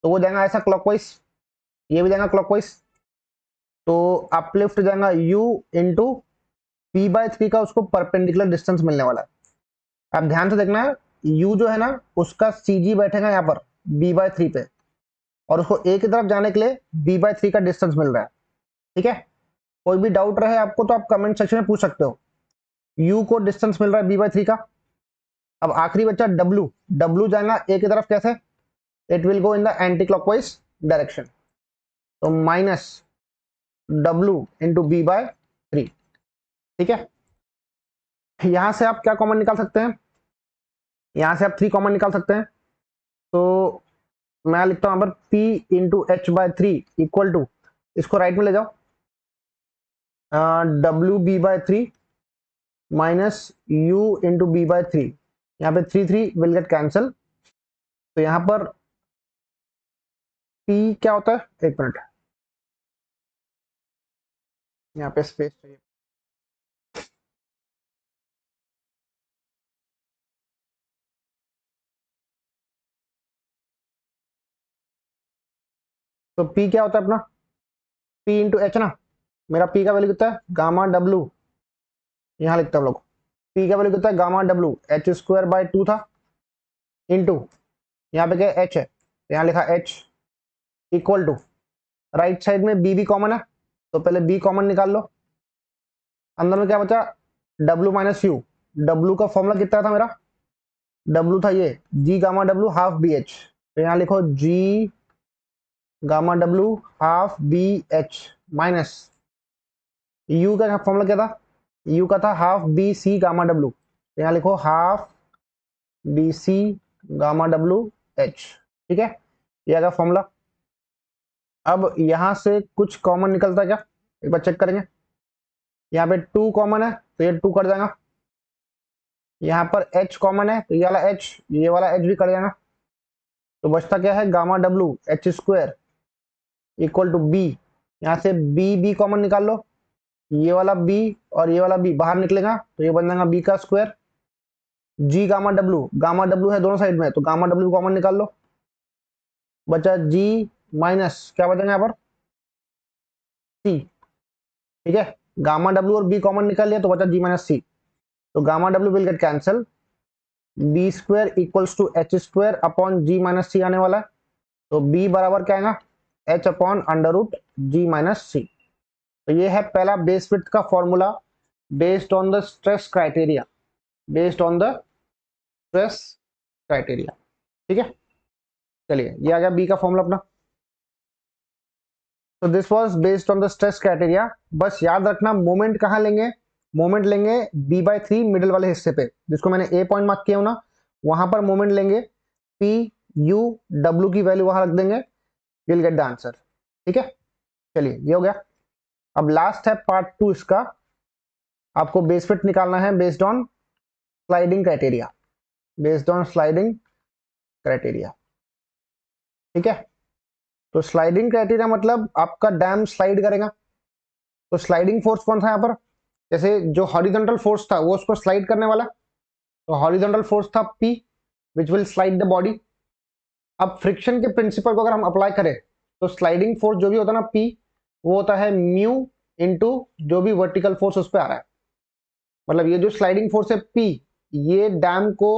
तो वो जाएगा ऐसा क्लॉकवाइज, ये भी जाएगा क्लॉकवाइज। तो अपलिफ्ट जाएगा u इंटू p/3 का, उसको परपेंडिकुलर डिस्टेंस मिलने वाला है। अब ध्यान से देखना है, u जो है ना, उसका cg बैठेगा यहाँ पर b/3 पे, और उसको a की तरफ जाने के लिए b/3 का डिस्टेंस मिल रहा है, ठीक है। कोई भी डाउट रहे आपको तो आप कमेंट सेक्शन में पूछ सकते हो। u को डिस्टेंस मिल रहा है b/3 का। अब आखिरी बच्चा w, w जाएगा a की तरफ, कैसे, it will go in the anti clockwise direction. तो माइनस w इंटू b/3, ठीक है। यहां से आप क्या कॉमन निकाल सकते हैं, यहां से आप 3 कॉमन निकाल सकते हैं। तो मैं लिखता हूं यहाँ पर p into h/3 equal to, इसको राइट में ले जाओ, w/b/3 minus u into b/3। यहाँ पे 3 विल गेट कैंसल। तो यहाँ पर p क्या होता है, एक मिनट, यहाँ पे स्पेस चाहिए। तो p क्या होता है अपना, p इंटू एच ना। मेरा p का वैल्यू कितना है, गामा w, यहाँ लिखते हैं हम लोग, p का वैल्यू कितना है, गामा w h²/2 था, इंटू यहाँ पे क्या h है, यहाँ लिखा h, equal to, right side में b भी कॉमन है, तो पहले b कॉमन निकाल लो। अंदर में क्या बचा, W माइनस यू। W का फॉर्मूला कितना था मेरा, W था ये G gamma W half B H. तो यहाँ लिखो G gamma W half B H minus U का फॉर्मूला क्या था, U का था half B C gamma W। तो यहाँ लिखो half B C gamma W H. ठीक है, ये आएगा फॉर्मूला। अब यहां से कुछ कॉमन निकलता है क्या, एक बार चेक करेंगे। यहाँ पे 2 कॉमन है तो ये 2 कट जाएगा। यहाँ पर H कॉमन है तो ये वाला H, ये वाला H भी कट जाएगा। तो बचता क्या है, gamma W H square equal to B. यहाँ से बी बी कॉमन निकाल लो, ये वाला बी और ये वाला बी बाहर निकलेगा तो ये बन जाएगा बी का स्क्वायर। जी गामा डब्ल्यू है दोनों साइड में तो गामा डब्ल्यू कॉमन निकाल लो, बचा जी माइनस क्या बचेगा यहाँ पर सी। ठीक है, गामा डब्ल्यू और बी कॉमन निकाल लिया तो बचा जी माइनस सी। तो gamma W will get cancel, B square equals to H square upon G minus C आने वाला है। तो बी बराबर क्या आएगा, H upon under root G minus C. तो ये है पहला बेस विड्थ का formula based on the stress criteria, based on the stress criteria. ठीक है, चलिए ये आ गया बी का फॉर्मूला अपना। तो this was based on the stress criteria. बस याद रखना मोमेंट कहाँ लेंगे, मोमेंट लेंगे b/3 मिडिल वाले हिस्से पे, जिसको मैंने ए पॉइंट मार्क किया हूं ना, वहां पर मोमेंट लेंगे। p u w की वैल्यू वहां रख देंगे, विल गेट द आंसर। ठीक है, चलिए ये हो गया। अब लास्ट है पार्ट 2 इसका, आपको बेस फिट निकालना है based on sliding criteria, based on sliding criteria. ठीक है, तो स्लाइडिंग क्राइटेरिया मतलब आपका डैम स्लाइड करेगा। तो स्लाइडिंग फोर्स कौन था यहाँ पर, जैसे जो हॉरिजॉन्टल फोर्स था वो उसको स्लाइड करने वाला, तो हॉरिजॉन्टल फोर्स था P which will slide the body. अब फ्रिक्शन के प्रिंसिपल को अगर हम अप्लाई करें तो स्लाइडिंग फोर्स जो भी होता है ना P, वो होता है म्यू इंटू जो भी वर्टिकल फोर्स उस पर आ रहा है। मतलब ये जो स्लाइडिंग फोर्स है P, ये डैम को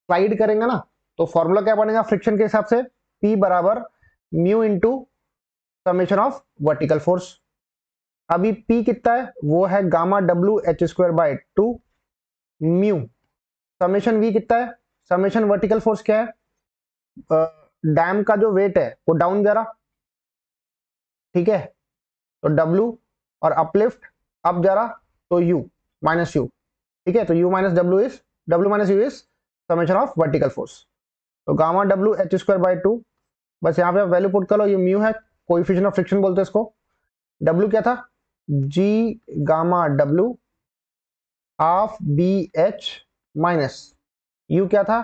स्लाइड करेंगे ना, तो फॉर्मूला क्या बनेगा फ्रिक्शन के हिसाब से, P बराबर mu into summation of vertical force. अभी P कितना है, वो है gamma W H square by 2 mu. Summation V कितना है, समेशन वर्टिकल फोर्स क्या है, डैम का जो वेट है वो डाउन जा रहा, ठीक है, तो W, और अपलिफ्ट अप जा रहा तो U माइनस यू। ठीक है, तो U minus W minus U is summation of vertical force. तो gamma W H square by 2, बस यहाँ पे वैल्यू पुट कर लो, ये म्यू है, कोएफिशिएंट ऑफ फ्रिक्शन बोलते हैं इसको। W क्या था, G gamma W half B H minus U क्या था,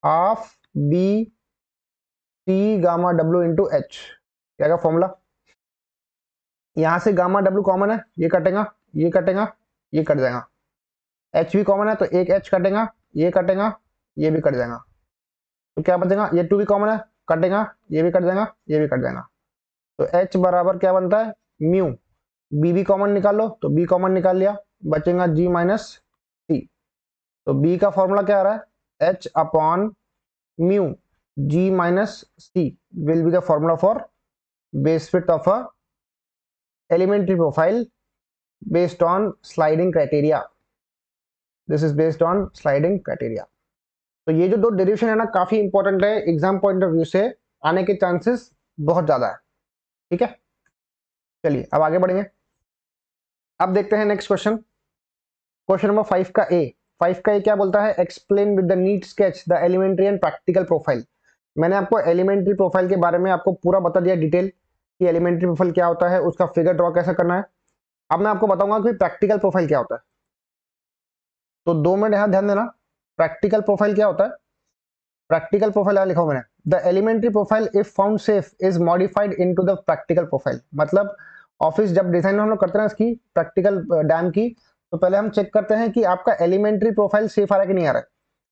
half B C gamma W into H. क्या का फॉर्मूला, यहां से गामा डब्ल्यू कॉमन है, ये कटेगा, ये कटेगा, ये कट जाएगा। एच भी कॉमन है तो एक एच कटेगा, ये कटेगा, ये भी कट जाएगा। तो क्या बचेगा, ये 2 भी कॉमन है, कटेगा, ये भी कट जाएगा, ये भी कट जाएगा। तो एच बराबर क्या बनता है म्यू, बी भी कॉमन निकाल लो, तो बी कॉमन निकाल लिया, बचेगा जी माइनस सी। तो बी का फॉर्मूला क्या आ रहा है, H upon mu G minus C will be the formula for base width of a elementary profile based on sliding criteria. This is based on sliding criteria. तो ये जो 2 derivation है ना काफी इंपॉर्टेंट है, एग्जाम पॉइंट ऑफ व्यू से आने के चांसेस बहुत ज्यादा है। ठीक है, चलिए अब आगे बढ़ेंगे। अब देखते हैं नेक्स्ट क्वेश्चन, क्वेश्चन नंबर 5 का ए। 5 का ए क्या बोलता है, explain with the neat sketch the elementary and practical profile. मैंने आपको एलिमेंट्री प्रोफाइल के बारे में आपको पूरा बता दिया डिटेल कि एलिमेंट्री प्रोफाइल क्या होता है, उसका फिगर ड्रॉ कैसे करना है। अब मैं आपको बताऊंगा कि प्रैक्टिकल प्रोफाइल क्या होता है। तो 2 मिनट यहां ध्यान देना, प्रैक्टिकल प्रोफाइल क्या होता है। प्रैक्टिकल प्रोफाइल लिखा हूं मैंने, the elementary profile if found safe is modified into the practical profile. मतलब ऑफिस जब डिजाइन हम लोग करते हैं इसकी प्रैक्टिकल डैम की, तो पहले हम चेक करते हैं कि आपका एलिमेंट्री प्रोफाइल सेफ आ रहा है कि नहीं आ रहा है,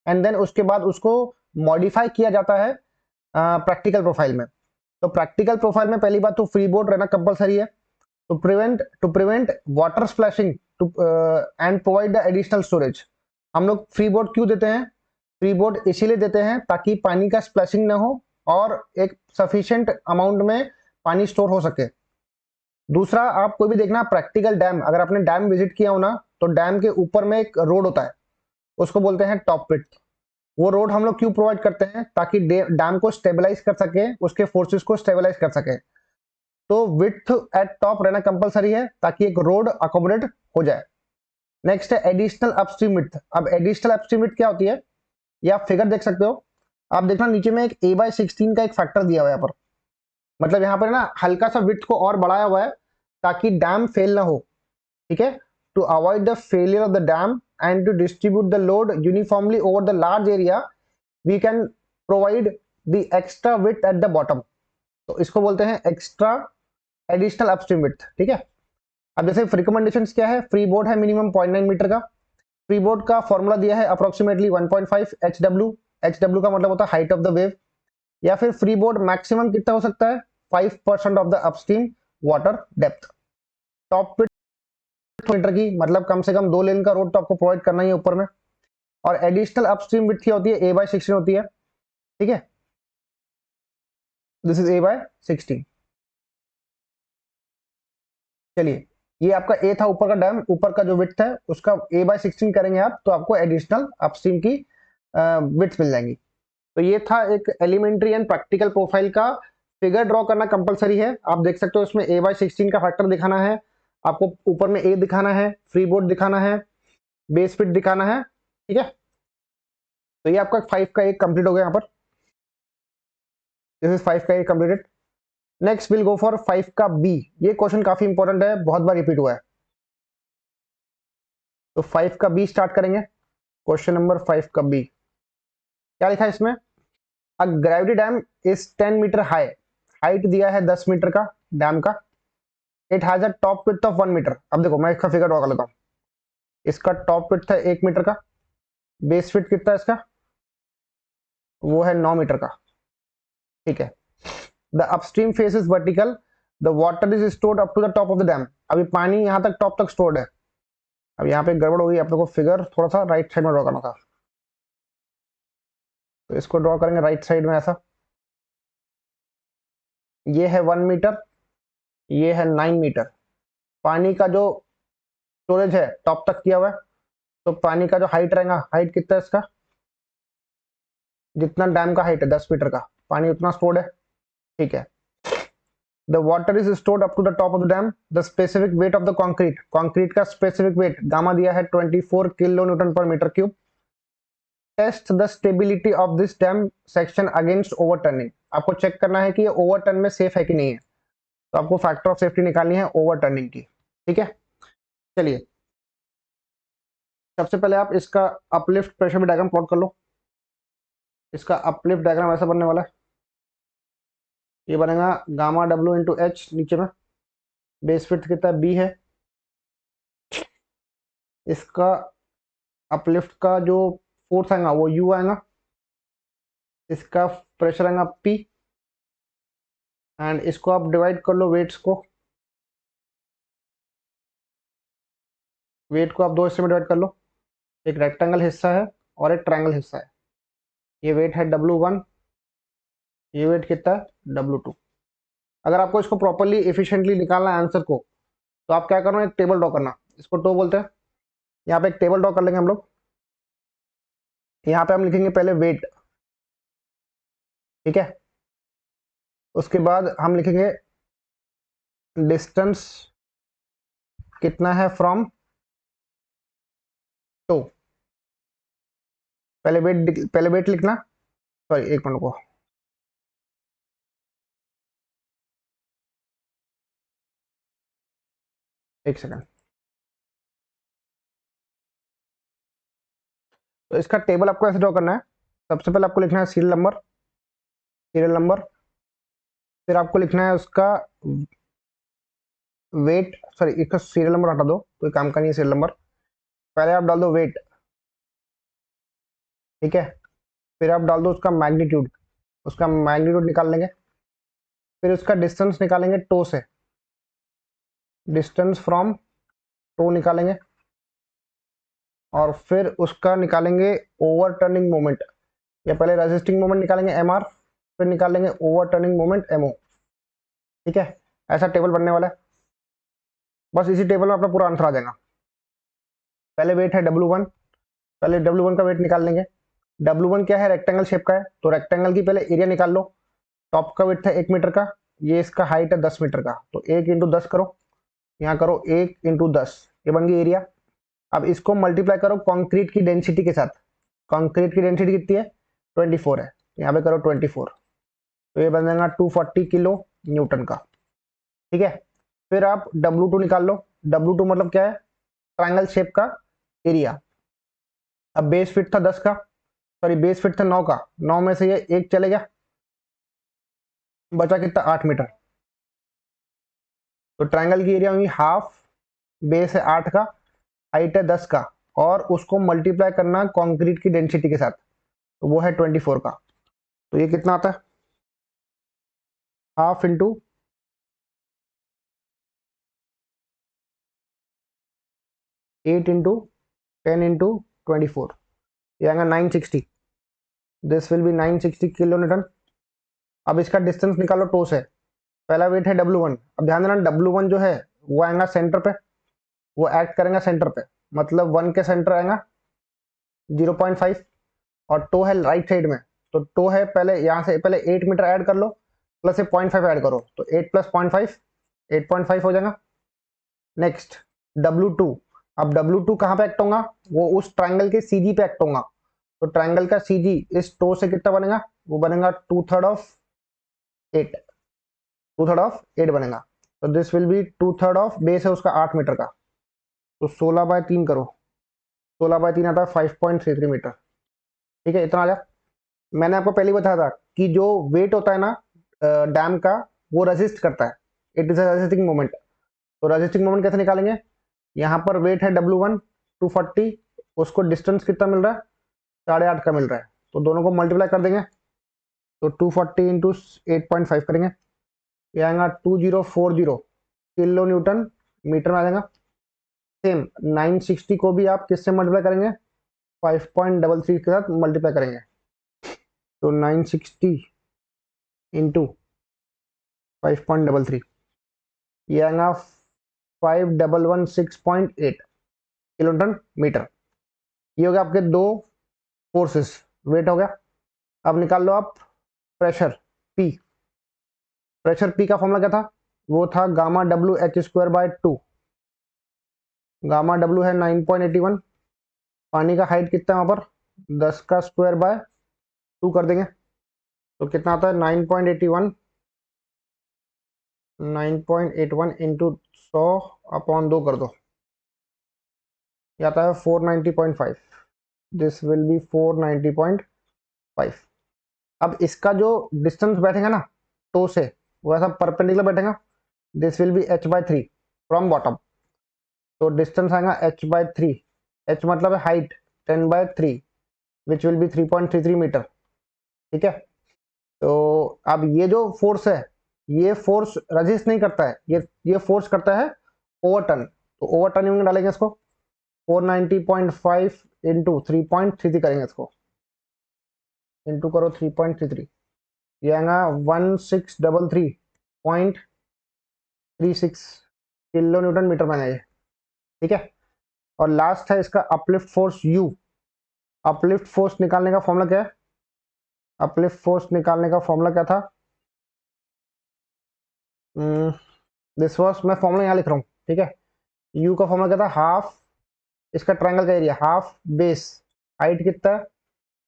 एंड देन उसके बाद उसको मॉडिफाई किया जाता है प्रैक्टिकल प्रोफाइल में। तो प्रैक्टिकल प्रोफाइल में पहली बात तो फ्री बोर्ड रहना कंपलसरी है, to prevent water splashing and provide the additional storage. हम लोग फ्री बोर्ड क्यों देते हैं, फ्री बोर्ड इसीलिए देते हैं ताकि पानी का स्प्लैशिंग ना हो और एक सफिशिएंट अमाउंट में पानी स्टोर हो सके। दूसरा, आप कोई भी देखना प्रैक्टिकल डैम, अगर आपने डैम विजिट किया हो ना, तो डैम के ऊपर में एक रोड होता है, उसको बोलते हैं टॉप विड्थ। वो रोड हम लोग क्यों प्रोवाइड करते हैं? ताकि डैम को स्टेबलाइज कर सके, उसके फोर्सेस को स्टेबलाइज कर सके। तो विड्थ एट टॉप रहना कंपलसरी है, ताकि एक रोड अकोमोडेट हो जाए। नेक्स्ट है एडिशनल अपस्ट्रीम विड्थ। अब एडिशनल अपस्ट्रीम विड्थ क्या होती है, ये आप फिगर देख सकते हो। आप देखना नीचे में एक a/16 का एक फैक्टर दिया हुआ है यहाँ पर, मतलब यहाँ पर ना हल्का सा विड्थ को और बढ़ाया हुआ है ताकि डैम फेल ना हो, ठीक है। To avoid the failure of the dam and to distribute the load uniformly over the large area, we can provide the extra width at the bottom. तो इसको बोलते हैं एक्स्ट्रा एडिशनल अपस्ट्रीम विड्थ, ठीक है। अब जैसे रिकमेंडेशंस क्या है, फ्री बोर्ड है मिनिमम 0.9 मीटर का। फ्री बोर्ड का फॉर्मूला दिया है अप्रोक्सीमेटली 1.5 HW। HW का मतलब होता है हाइट ऑफ द वेव। या फिर फ्री बोर्ड मैक्सिमम कितना हो सकता है, 5% of the upstream water depth. Top width metre की मतलब कम से कम 2 लेन का रोड तो आपको प्रोवाइड करना ही है ऊपर में। और एडिशनल अपस्ट्रीम विड्थ क्या होती है, a/16 होती है, ठीक है। This is a/16। चलिए, ये आपका ए था ऊपर का डैम, ऊपर का जो विड्थ है उसका a/16 करेंगे आप, तो आपको एडिशनल अपस्ट्रीम की विड्थ मिल जाएंगी। तो ये था एक एलिमेंट्री एंड प्रैक्टिकल प्रोफाइल का। फिगर ड्रॉ करना कंपलसरी है, आप देख सकते हो इसमें a/16 का फैक्टर दिखाना है आपको, ऊपर में ए दिखाना है, फ्री बोर्ड दिखाना है, बेस फिट दिखाना है, ठीक है। तो ये आपका 5 का एक कंप्लीट हो गया यहाँ पर। दिस इज 5 का एक completed. Next will go for 5 का बी। ये क्वेश्चन काफी इंपॉर्टेंट है, बहुत बार रिपीट हुआ है। तो 5 का बी स्टार्ट करेंगे। क्वेश्चन नंबर 5 का बी क्या लिखा है इसमें, a gravity dam is 10 metre high. Height दिया है 10 मीटर का डैम का। It has a top width of 1 meter. अब देखो मैं इसका फिगर ड्रॉ कर लेता हूँ। इसका टॉप विड्थ है 1 मीटर का, बेस फिट कितना है इसका, वो है 9 मीटर का, ठीक है। The upstream face is vertical, the water is stored up to the top of the dam. अभी पानी यहाँ तक टॉप तक स्टोर्ड है। अब यहाँ पे गड़बड़ हो गई, आप लोगों को फिगर थोड़ा सा राइट साइड में ड्रॉ करना था, तो इसको ड्रॉ करेंगे राइट साइड में ऐसा। ये है 1 मीटर, ये है 9 मीटर। पानी का जो स्टोरेज है टॉप तक किया हुआ है, तो पानी का जो हाइट रहेगा, हाइट कितना है इसका, जितना डैम का हाइट है 10 मीटर का, पानी उतना स्टोर्ड है, ठीक है। The water is stored up to the top of the dam. The specific weight of the concrete, concrete का स्पेसिफिक वेट गामा दिया है 24 kilo newton per metre cube. Test the stability of this dam section against overturning. आपको check करना है कि ये overturn में safe है कि नहीं है, तो आपको फैक्टर ऑफ सेफ्टी निकालनी है ओवरटर्निंग की, ठीक है। चलिए, सबसे पहले आप इसका अपलिफ्ट प्रेशर डायग्राम प्लॉट कर लो। इसका अपलिफ्ट डायग्राम ऐसा बनने वाला है, ये बनेगा गामा W इंटू एच नीचे में, बेस फिट कितना बी है, इसका अपलिफ्ट का जो फोर्स आएगा वो यू आएगा, इसका प्रेशर आएगा पी, एंड इसको आप डिवाइड कर लो वेट्स को। वेट को आप दो हिस्से में डिवाइड कर लो, एक रेक्टेंगल हिस्सा है और एक ट्रायंगल हिस्सा है। ये वेट है W1, ये वेट कितना है W2। अगर आपको इसको प्रॉपरली एफिशिएंटली निकालना है आंसर को, तो आप क्या करना, एक टेबल ड्रॉ करना, इसको टो बोलते हैं। यहाँ पे एक टेबल ड्रॉ कर लेंगे हम लोग। यहाँ पे हम लिखेंगे पहले वेट, ठीक है। उसके बाद हम लिखेंगे डिस्टेंस कितना है फ्रॉम टो। पहले वेट लिखना, सॉरी एक मिनट को, एक सेकंड। तो इसका टेबल आपको ऐसे ड्रॉ करना है। सबसे पहले आपको लिखना है सीरियल नंबर, सीरियल नंबर। फिर आपको लिखना है उसका वेट, सॉरी इसका सीरियल नंबर हटा दो, कोई काम का नहीं है सीरियल नंबर। पहले आप डाल दो वेट, ठीक है। फिर आप डाल दो उसका मैग्नीट्यूड, उसका मैग्नीट्यूड निकाल लेंगे। फिर उसका डिस्टेंस निकालेंगे टो से, डिस्टेंस फ्रॉम टो निकालेंगे। और फिर उसका निकालेंगे ओवर टर्निंग मोमेंट, या पहले रेजिस्टिंग मोमेंट निकालेंगे MR, फिर निकालेंगे ओवर टर्निंग मोमेंट MO, ठीक है। ऐसा टेबल बनने वाला है। बस इसी टेबल में अपना पूरा आंसर आ जाएगा। पहले वेट है W1, पहले W1 का वेट निकाल लेंगे। W1 क्या है, रेक्टेंगल शेप का है, तो रेक्टेंगल की पहले एरिया निकाल लो। टॉप का वेट था 1 मीटर का, ये इसका हाइट है 10 मीटर का, तो 1 × 10 करो, यहाँ करो 1 × 10, ये बन गई एरिया। अब इसको मल्टीप्लाई करो कंक्रीट की डेंसिटी के साथ। कंक्रीट की डेंसिटी कितनी है, 24 है, यहाँ पे करो 24, तो ये बन जाएगा 240 किलो न्यूटन का। ठीक है, फिर आप W2 निकाल लो। W2 मतलब क्या है, ट्रायंगल शेप का एरिया। अब बेस फिट था 10 का, सॉरी बेस फिट था 9 का, 9 में से ये एक चले गया, बचा कितना, 8 मीटर। तो ट्रायंगल की एरिया हुई हाफ, बेस है 8 का, हाइट है 10 का, और उसको मल्टीप्लाई करना कंक्रीट की डेंसिटी के साथ, तो वो है 24 का। तो ये कितना आता है, हाफ इंटू 8 × 10 × 24, ये आएगा 960। This will B 960 kilo Newton. अब इसका डिस्टेंस निकालो टो से। पहला वेट है W1, अब ध्यान देना W1 जो है वो आएगा सेंटर पे, वो एक्ट करेगा सेंटर पे, मतलब 1 के सेंटर आएगा 0.5, और टो है राइट साइड में, तो टो है पहले यहाँ से पहले 8 मीटर ऐड कर लो, प्लस से 0.5 ऐड करो, तो 8 + 0.5 8.5 हो जाएगा। नेक्स्ट W2, अब W2 कहाँ पे एक्ट होगा, वो उस ट्राइंगल के CG पे एक्ट होगा, तो ट्राइंगल का CG इस टो से कितना बनेगा, वो बनेगा 2/3 बनेगा, तो दिस विल बी 2/3, बेस है उसका 8 मीटर का, तो 16/3 करो, 16/3 आता है 5.33 मीटर। ठीक है, इतना आ गया। मैंने आपको पहले ही बताया था कि जो वेट होता है ना डैम का, वो रेजिस्ट करता है, it is a resisting moment. तो रेजिस्टिंग मोमेंट कैसे निकालेंगे, यहाँ पर वेट है W1 240, उसको डिस्टेंस कितना मिल रहा है, 8.5 का मिल रहा है, तो दोनों को मल्टीप्लाई कर देंगे, तो 240 × 8.5 करेंगे, ये आएगा 2040 किलो न्यूटन मीटर में आ जाएगा। सेम 960 को भी आप किससे मल्टीप्लाई करेंगे, 5.33 के साथ मल्टीप्लाई करेंगे, तो 960 इंटू 5.33, ये आएगा 5116.8 किलो न्यूटन मीटर। ये हो गया आपके दो फोर्सेस, वेट हो गया। अब निकाल लो आप प्रेशर P। प्रेशर P का फॉर्मूला क्या था, वो था Γ W H²/2। Γ W है 9.81, पानी का हाइट कितना है वहां पर, 10 का स्क्वायर बाय 2 कर देंगे, तो कितना आता है 9.81, 9.81 इंटू 100/2 कर दो, ये आता है 490.5। This will B 490.5। अब इसका जो डिस्टेंस बैठेगा ना टो से, वो ऐसा परपेंडिकुलर बैठेगा, this will be h/3 from bottom, तो डिस्टेंस आएगा h/3, h मतलब है height 10/3, which will be 3.33 metre. ठीक है, तो अब ये जो फोर्स है, ये फोर्स रजिस्ट नहीं करता है, ये फोर्स करता है ओवरटर्न, तो ओवरटर्निंग में डालेंगे इसको, 490.5 इंटू 3.33 करेंगे इसको, इंटू करो 3.33, ये आएगा 1633.36 किलो न्यूटन मीटर बनेगा ये। ठीक है, और लास्ट है इसका uplift force U। Uplift force निकालने का फॉर्मूला क्या है, अपलिफ्ट फोर्स निकालने का फॉर्मूला क्या था, दिस वाज, मैं फॉर्मूला यहाँ लिख रहा हूँ। ठीक है, U का फॉर्मूला क्या था, हाफ इसका ट्रायंगल का एरिया, हाफ बेस, हाइट कितना है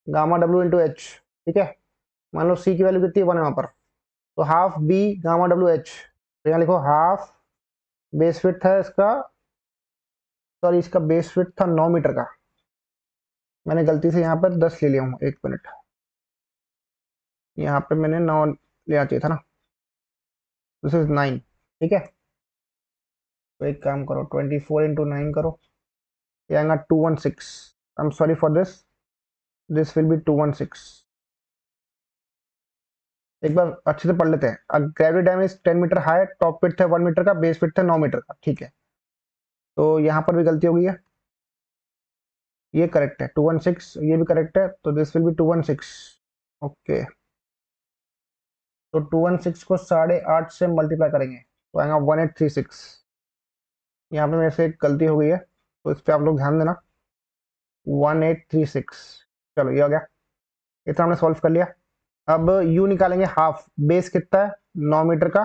Γ W × H। ठीक है, मान लो C की वैल्यू कितनी बने वहां पर, तो हाफ B Γ W H, तो यहाँ लिखो हाफ बेस फिट है इसका, सॉरी इसका बेस फिट था 9 मीटर का, मैंने गलती से यहाँ पर 10 ले लिया हूँ, 1 मिनट, यहाँ पे मैंने 9 लेना चाहिए था ना, दिस इज 9। ठीक है, तो एक काम करो 24 × 9 करो, ये आएगा 216, I am sorry for this, this will be 216। एक बार अच्छे से पढ़ लेते हैं, gravity dam is 10 metre high, top width है 1 मीटर का, बेस फिट है 9 मीटर का। ठीक है, तो यहाँ पर भी गलती हो गई है, ये करेक्ट है 216, ये भी करेक्ट है, तो दिस विल बी 216। ओके, तो 216 को 8.5 से मल्टीप्लाई करेंगे, तो आएगा 1836। यहाँ पे मेरे से एक गलती हो गई है, तो इस पर आप लोग ध्यान देना। 1836, चलो ये हो गया, इतना हमने सॉल्व कर लिया। अब यू निकालेंगे हाफ, बेस कितना है 9 मीटर का,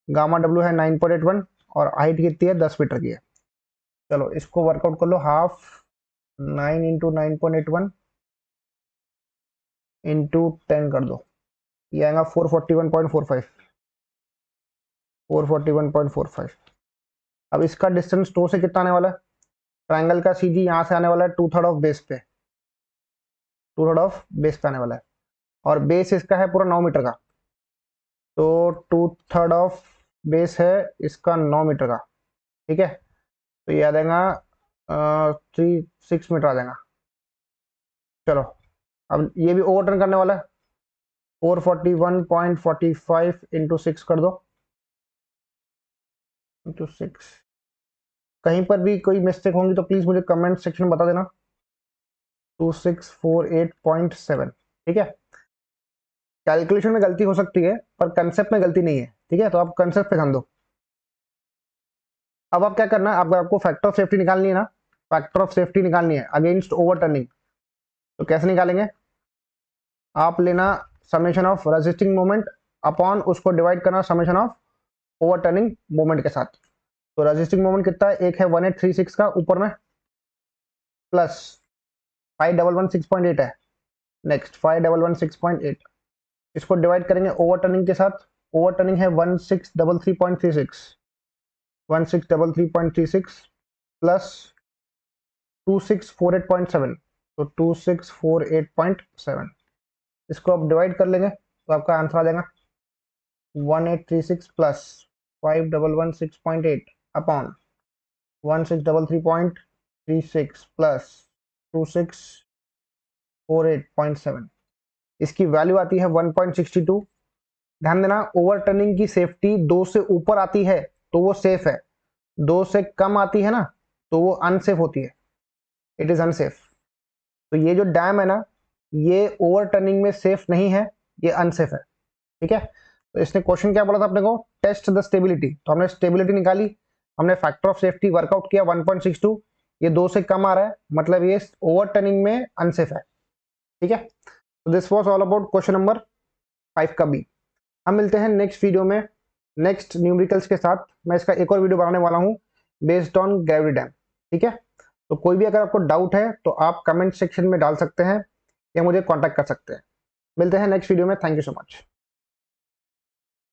गामा डब्ल्यू है 9.81 और हाइट कितनी है 10 मीटर की है। चलो इसको वर्कआउट कर लो, हाफ 9 इंटू 9.81 इंटू 10 कर दो, ये आएगा 441.45, 441.45। अब इसका डिस्टेंस टो से कितना आने वाला है, ट्रायंगल का सीजी यहाँ से आने वाला है 2/3 ऑफ बेस पे, 2/3 ऑफ बेस पे आने वाला है, और बेस इसका है पूरा 9 मीटर का, तो 2/3 ऑफ बेस है इसका 9 मीटर का, ठीक है। तो ये आ जाएगा 6 मीटर आ जाएगा। चलो अब ये भी ओवरटर्न करने वाला है, 441.45 इंटू 6 कर दो, इंटू 6। कहीं पर भी कोई मिस्टेक होंगी तो प्लीज मुझे कमेंट सेक्शन में बता देना। 2648.7, ठीक है। कैलकुलेशन में गलती हो सकती है पर कंसेप्ट में गलती नहीं है, ठीक है, तो आप कंसेप्ट पे ध्यान दो। अब आप क्या करना है, आपको फैक्टर ऑफ सेफ्टी निकालनी है ना, फैक्टर ऑफ सेफ्टी निकालनी है अगेंस्ट ओवरटर्निंग। तो कैसे निकालेंगे, आप लेना summation of resisting moment upon उसको डिवाइड करना समेशन ऑफ ओवरटर्निंग मोमेंट के साथ। तो रेजिस्टिंग मोमेंट कितना है, एक है 1836 का ऊपर में, प्लस 5116.8 है, नेक्स्ट 5116.8, इसको डिवाइड करेंगे ओवरटर्निंग के साथ, ओवरटर्निंग है 1633.36, 1633.36 प्लस 2648.7, तो 2648.7, इसको आप डिवाइड कर लेंगे तो आपका आंसर आ जाएगा 1836 प्लस 5116.8 अपॉन 1633.36 प्लस 2648.7, इसकी वैल्यू आती है 1.62। ध्यान देना, ओवरटर्निंग की सेफ्टी 2 से ऊपर आती है तो वो सेफ है, 2 से कम आती है ना तो वो अनसेफ होती है, इट इज अनसेफ। तो ये जो डैम है ना, ये ओवरटर्निंग में सेफ नहीं है, ये अनसेफ है, ठीक है। तो इसने क्वेश्चन क्या बोला था अपने को, टेस्ट द स्टेबिलिटी, तो हमने स्टेबिलिटी निकाली, हमने फैक्टर ऑफ सेफ्टी वर्कआउट किया 1.62, ये 2 से कम आ रहा है, मतलब ये ओवरटर्निंग में अनसेफ है, ठीक है। तो this was all about question number 5 का बी। हम मिलते हैं नेक्स्ट वीडियो में नेक्स्ट न्यूमेरिकल्स के साथ। मैं इसका एक और वीडियो बनाने वाला हूँ बेस्ड ऑन ग्रेविटी डैम, ठीक है। तो कोई भी अगर आपको डाउट है तो आप कमेंट सेक्शन में डाल सकते हैं या मुझे कांटेक्ट कर सकते हैं। मिलते हैं नेक्स्ट वीडियो में, थैंक यू सो मच।